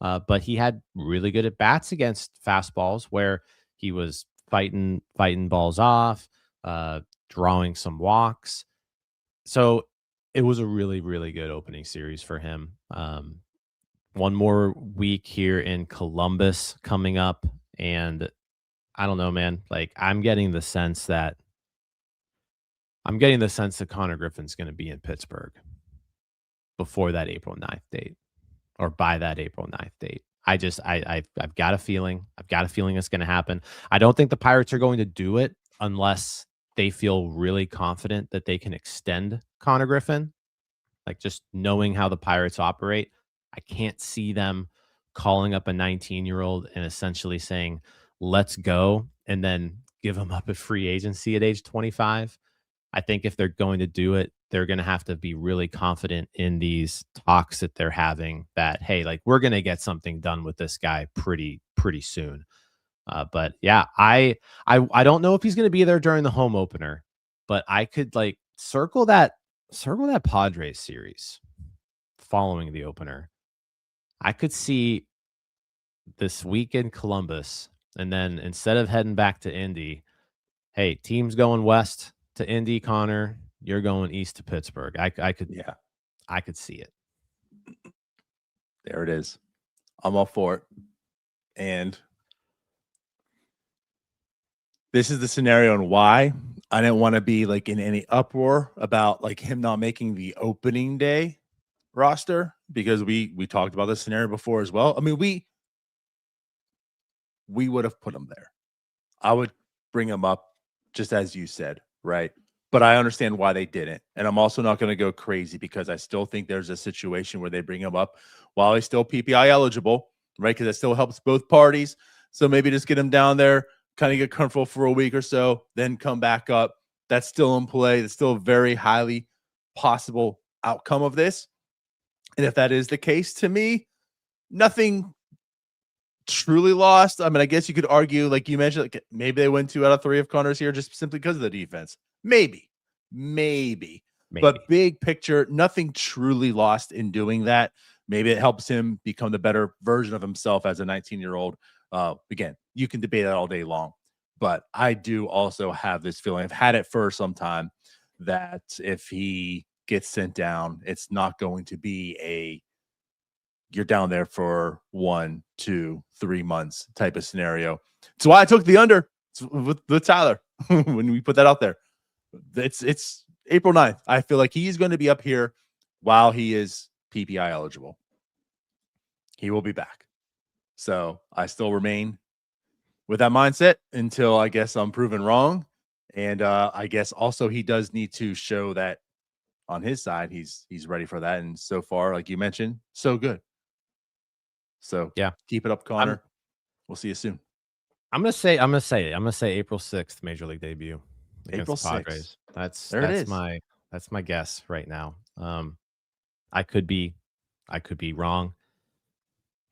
but he had really good at bats against fastballs where he was fighting balls off, drawing some walks. So it was a really, really good opening series for him. One more week here in Columbus coming up, and I don't know, man. Like, I'm getting the sense that Konnor Griffin's going to be in Pittsburgh before that April 9th date, or by that April 9th date. I've got a feeling. I've got a feeling it's going to happen. I don't think the Pirates are going to do it unless they feel really confident that they can extend Konnor Griffin. Like, just knowing how the Pirates operate, I can't see them calling up a 19-year-old and essentially saying, let's go, and then give him up at free agency at age 25. I think if they're going to do it, they're going to have to be really confident in these talks that they're having that, hey, like, we're going to get something done with this guy pretty soon. But yeah, I don't know if he's going to be there during the home opener, but I could like circle that Padres series following the opener. I could see this week in Columbus, and then instead of heading back to Indy, hey, team's going west to Indy, Konnor, you're going east to Pittsburgh. I could see it. There it is. I'm all for it. And this is the scenario and why I didn't want to be like in any uproar about like him not making the opening day roster, because we talked about this scenario before as well. I mean, we would have put him there. I would bring him up just as you said, right? But I understand why they didn't. And I'm also not going to go crazy because I still think there's a situation where they bring him up while he's still PPI eligible, right? Because that still helps both parties. So maybe just get him down there, kind of get comfortable for a week or so, then come back up. That's still in play. That's still a very highly possible outcome of this. And if that is the case, to me, nothing truly lost. I mean, I guess you could argue, like you mentioned, like maybe they win 2 out of 3 of Connor's here just simply because of the defense. Maybe. But big picture, nothing truly lost in doing that. Maybe it helps him become the better version of himself as a 19-year-old. Again, you can debate that all day long, but I do also have this feeling, I've had it for some time, that if he gets sent down, it's not going to be you're down there for 1, 2, 3 months type of scenario. That's why I took the under with Tyler when we put that out there. It's April 9th. I feel like he's going to be up here while he is PPI eligible. He will be back. So I still remain with that mindset until I guess I'm proven wrong. And I guess also he does need to show that on his side he's ready for that. And so far, like you mentioned, so good. So yeah, keep it up, Konnor. We'll see you soon. I'm gonna say April 6th, major league debut against April the Padres. 6th. That's my guess right now. I could be wrong,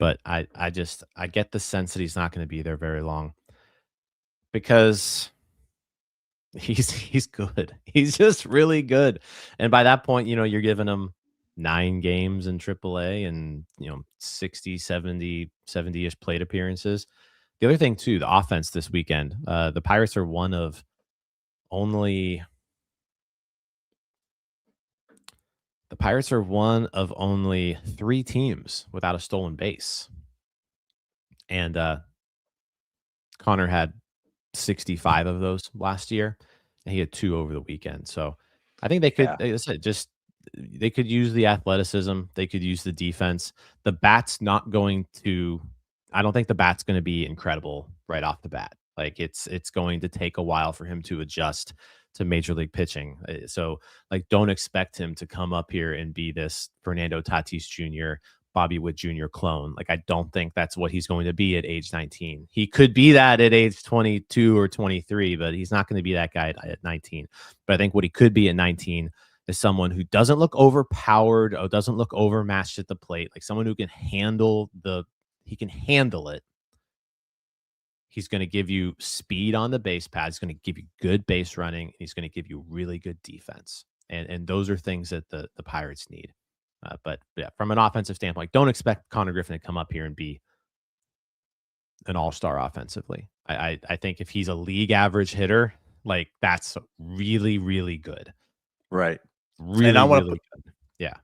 but I get the sense that he's not going to be there very long because he's good. He's just really good, and by that point, you're giving him 9 games in AAA and, 60, 70-ish plate appearances. The other thing too, the offense this weekend, the Pirates are one of only the Pirates are one of only 3 teams without a stolen base. And Konnor had 65 of those last year, and he had 2 over the weekend. So I think they could, Yeah. like I said, just they could use the athleticism, they could use the defense. The bat's not going to I don't think the bat's going to be incredible right off the bat. Like it's going to take a while for him to adjust to major league pitching. So like don't expect him to come up here and be this Fernando Tatis Jr., Bobby Witt Jr. clone. Like I don't think that's what he's going to be at age 19. He could be that at age 22 or 23, but he's not going to be that guy at 19. But I think what he could be at 19 is someone who doesn't look overpowered or doesn't look overmatched at the plate, like someone who can handle it. He's going to give you speed on the base pad. He's going to give you good base running. And he's going to give you really good defense. And those are things that the Pirates need. But yeah, from an offensive standpoint, don't expect Konnor Griffin to come up here and be an all-star offensively. I think if he's a league average hitter, like that's really, really good. Right. Really, and I want to really good. Yeah.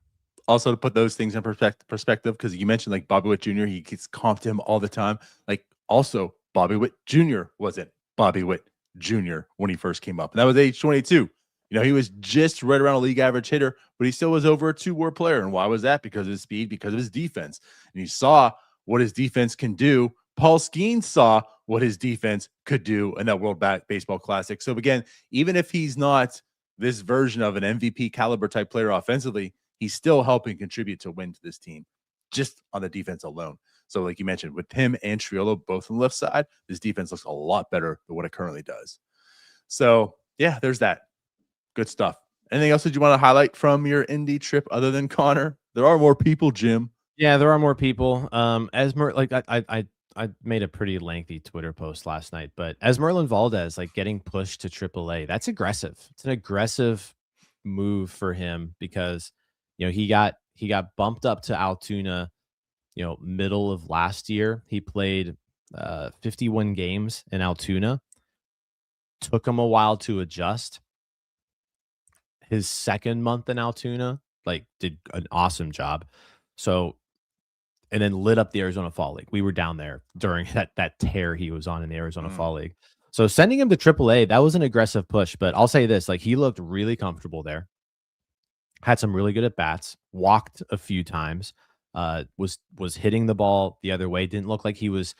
also to put those things in perspective, because you mentioned like Bobby Witt Jr., he gets comped to him all the time. Like also Bobby Witt Jr. wasn't Bobby Witt Jr. when he first came up. And that was age 22. He was just right around a league average hitter, but he still was over a 2-WAR player. And why was that? Because of his speed, because of his defense. And you saw what his defense can do. Paul Skeens saw what his defense could do in that World Baseball Classic. So again, even if he's not this version of an MVP caliber type player offensively, he's still helping contribute to win to this team just on the defense alone. So like you mentioned, with him and Triolo both on the left side, this defense looks a lot better than what it currently does. So yeah, there's that. Good stuff. Anything else that you want to highlight from your Indy trip other than Konnor? There are more people, Jim. Yeah, there are more people. I made a pretty lengthy Twitter post last night, but Esmeralda Valdez like getting pushed to AAA, that's aggressive. It's an aggressive move for him because he got bumped up to Altoona, middle of last year. He played 51 games in Altoona. Took him a while to adjust. His second month in Altoona, like, did an awesome job. So, and then lit up the Arizona Fall League. We were down there during that tear he was on in the Arizona Fall League. So sending him to AAA, that was an aggressive push. But I'll say this, like he looked really comfortable there. Had some really good at bats, walked a few times, was hitting the ball the other way. Didn't look like he was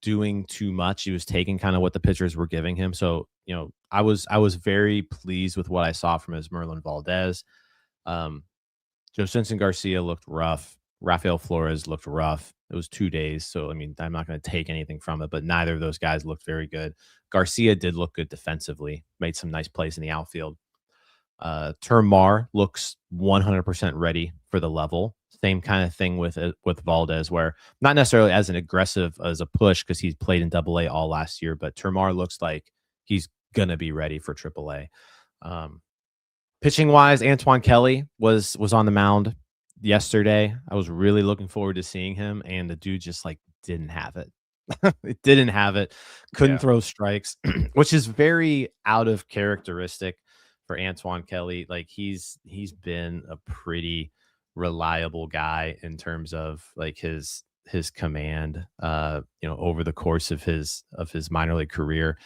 doing too much. He was taking kind of what the pitchers were giving him. So, I was very pleased with what I saw from Esmeralda Valdez. Josinson Garcia looked rough. Rafael Flores looked rough. It was 2 days. So, I mean, I'm not going to take anything from it, but neither of those guys looked very good. Garcia did look good defensively, made some nice plays in the outfield. Termar looks 100% ready for the level. Same kind of thing with Valdez, where not necessarily as an aggressive as a push because he's played in AA all last year, but Termar looks like he's gonna be ready for AAA. Pitching wise, Antoine Kelly was on the mound yesterday. I was really looking forward to seeing him, and the dude just like didn't have it. It didn't have it. Couldn't throw strikes, which is very out of characteristic for Antoine Kelly. Like he's been a pretty reliable guy in terms of like his command over the course of his minor league career.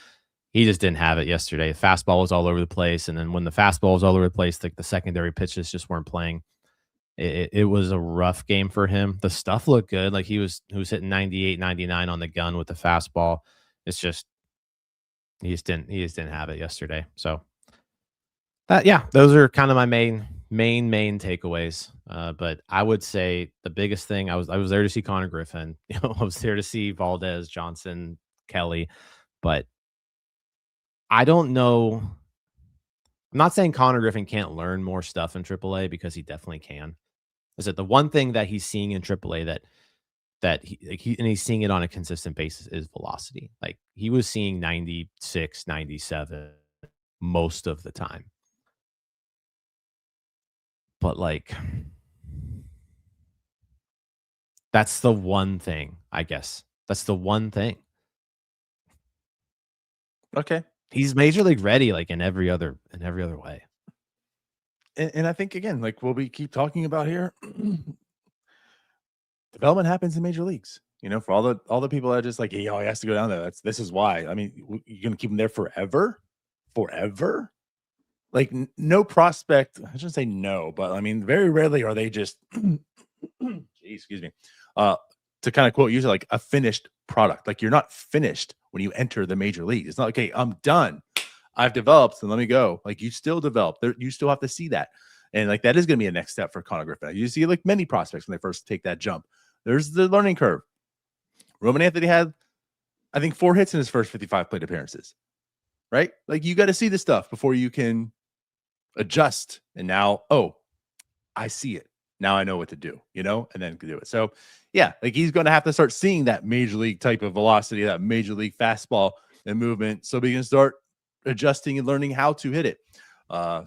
He just didn't have it yesterday. The fastball was all over the place, and then when the fastball was all over the place, like the secondary pitches just weren't playing. It was a rough game for him. The stuff looked good. Like he was hitting 98, 99 on the gun with the fastball. It's just he just didn't have it yesterday. So those are kind of my main takeaways. But I would say the biggest thing, I was there to see Konnor Griffin. I was there to see Valdez, Johnson, Kelly, but I don't know. I'm not saying Konnor Griffin can't learn more stuff in AAA because he definitely can. Is that the one thing that he's seeing in AAA that he's seeing it on a consistent basis is velocity. Like he was seeing 96, 97 most of the time. But like That's the one thing, I guess. That's the one thing. Okay. He's major league ready, like in every other way. And I think again, like what we keep talking about here, development happens in major leagues. You know, for all the people that are just like, he has to go down there. This is why. I mean, you're gonna keep him there forever, forever. Like no prospect. I shouldn't say no, but I mean, very rarely are they just, excuse me, to kind of quote usually like a finished product. Like you're not finished when you enter the major league. It's not okay. I'm done. I've developed and let me go. Like you still develop. You still have to see that. And like that is going to be a next step for Konnor Griffin. You see like many prospects when they first take that jump. There's the learning curve. Roman Anthony had, I think, 4 hits in his first 55 plate appearances. Right? Like you got to see the stuff before you can adjust. And now, oh, I see it. Now I know what to do, you know, and then do it. So yeah, like he's going to have to start seeing that major league type of velocity, that major league fastball and movement, so we can start adjusting and learning how to hit it.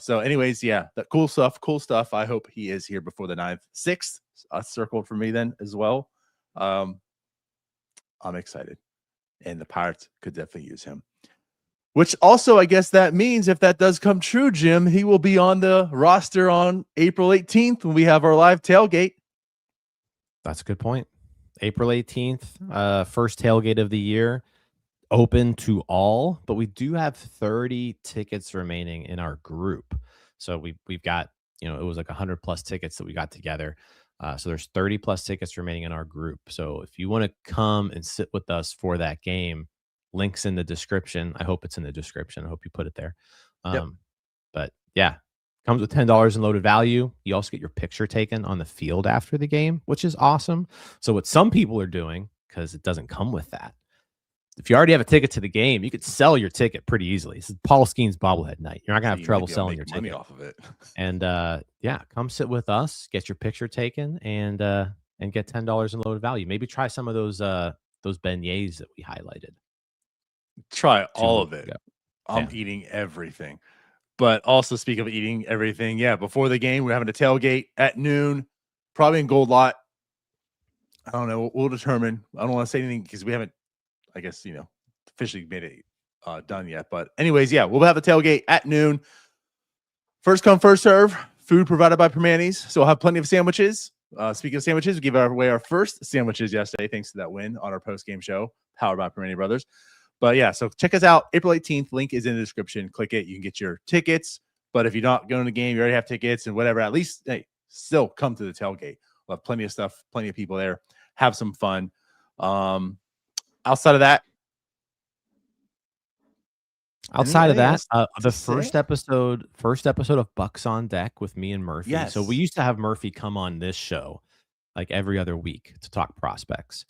So anyways, yeah, that cool stuff. I hope he is here before the 9th. 6th circled for me then as well. I'm excited, and the Pirates could definitely use him. Which also, I guess that means if that does come true, Jim, he will be on the roster on April 18th when we have our live tailgate. That's a good point. April 18th, first tailgate of the year, open to all, but we do have 30 tickets remaining in our group. So we've got, it was like 100 plus tickets that we got together. So there's 30 plus tickets remaining in our group. So if you want to come and sit with us for that game, links in the description. I hope it's in the description. I hope you put it there. Yep. But yeah, comes with $10 in loaded value. You also get your picture taken on the field after the game, which is awesome. So what some people are doing, because it doesn't come with that, if you already have a ticket to the game, you could sell your ticket pretty easily. This is Paul Skeen's bobblehead night. You're not gonna have trouble selling your ticket off of it. And yeah, come sit with us, get your picture taken, and get $10 in loaded value. Maybe try some of those beignets that we highlighted. Try all of it. Ago. I'm eating everything. But also, speak of eating everything, before the game, we're having a tailgate at noon, probably in Gold Lot. I don't know. We'll determine. I don't want to say anything because we haven't, I guess, officially made it done yet. But anyways, we'll have a tailgate at noon. First come, first serve. Food provided by Permanis. So we'll have plenty of sandwiches. Speaking of sandwiches, we gave away our first sandwiches yesterday, thanks to that win on our post-game show, powered by Permani Brothers. But yeah, so check us out. April 18th. Link is in the description. Click it. You can get your tickets. But if you're not going to the game, you already have tickets and whatever, at least, hey, still come to the tailgate. We'll have plenty of stuff, plenty of people there. Have some fun. Outside of that, the first episode of Bucks on Deck with me and Murphy. Yes. So we used to have Murphy come on this show like every other week to talk prospects.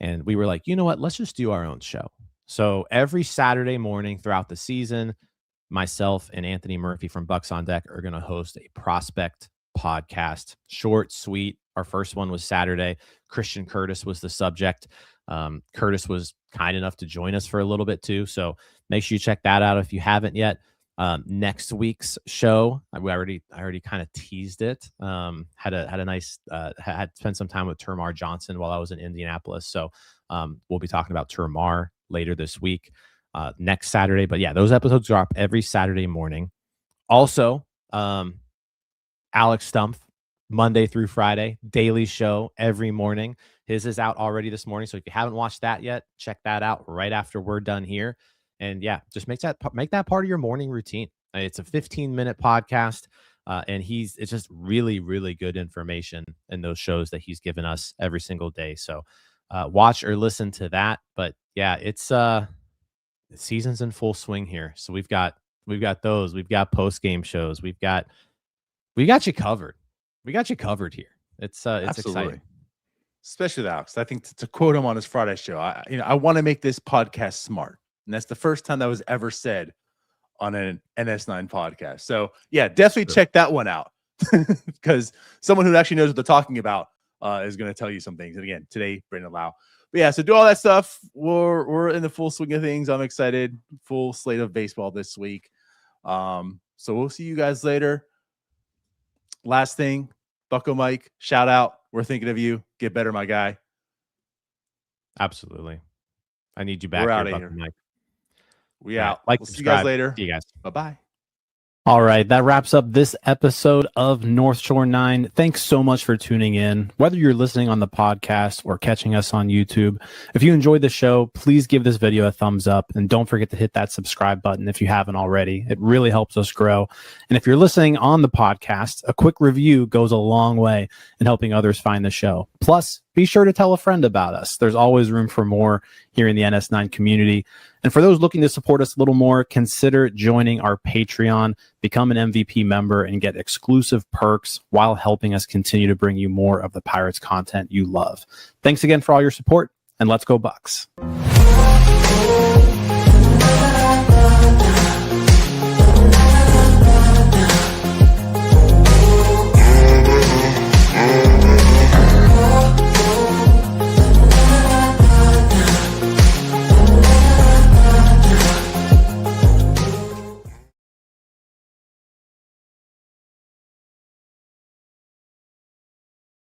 And we were like, you know what? Let's just do our own show. So every Saturday morning throughout the season, myself and Anthony Murphy from Bucks on Deck are going to host a prospect podcast. Short, sweet. Our first one was Saturday. Christian Curtis was the subject. Curtis was kind enough to join us for a little bit too. So make sure you check that out if you haven't yet. Next week's show, I already kind of teased it. Had spent some time with Termar Johnson while I was in Indianapolis. So we'll be talking about Termar later this week, next Saturday. But yeah, those episodes drop every Saturday morning. Also, Alex Stumpf, Monday through Friday, daily show every morning. His is out already this morning. So if you haven't watched that yet, check that out right after we're done here. And yeah, just make that part of your morning routine. It's a 15-minute podcast. And it's just really, really good information in those shows that he's given us every single day. So watch or listen to that. But yeah, it's the season's in full swing here. So we've got those. We've got post-game shows. We got you covered. We got you covered here. It's exciting. Especially with Alex. I think to quote him on his Friday show, I want to make this podcast smart. And that's the first time that was ever said on an NS9 podcast. So yeah, definitely check that one out because someone who actually knows what they're talking about is going to tell you some things. And again, today, Brandon Lau. But yeah, so do all that stuff. We're in the full swing of things. I'm excited. Full slate of baseball this week. So we'll see you guys later. Last thing, Bucco Mike, shout out. we're thinking of you. Get better, my guy. Absolutely. I need you back We're here, outta Buck here. and Mike. We All right, out. like, We'll see you guys subscribe. later. See you guys. Bye-bye. All right, that wraps up this episode of North Shore 9. Thanks so much for tuning in. Whether you're listening on the podcast or catching us on YouTube, if you enjoyed the show, please give this video a thumbs up and don't forget to hit that subscribe button if you haven't already. It really helps us grow. And if you're listening on the podcast, a quick review goes a long way in helping others find the show. Plus, be sure to tell a friend about us. There's always room for more here in the NS9 community. And for those looking to support us a little more, consider joining our Patreon, become an MVP member, and get exclusive perks while helping us continue to bring you more of the Pirates content you love. Thanks again for all your support, and let's go Bucks.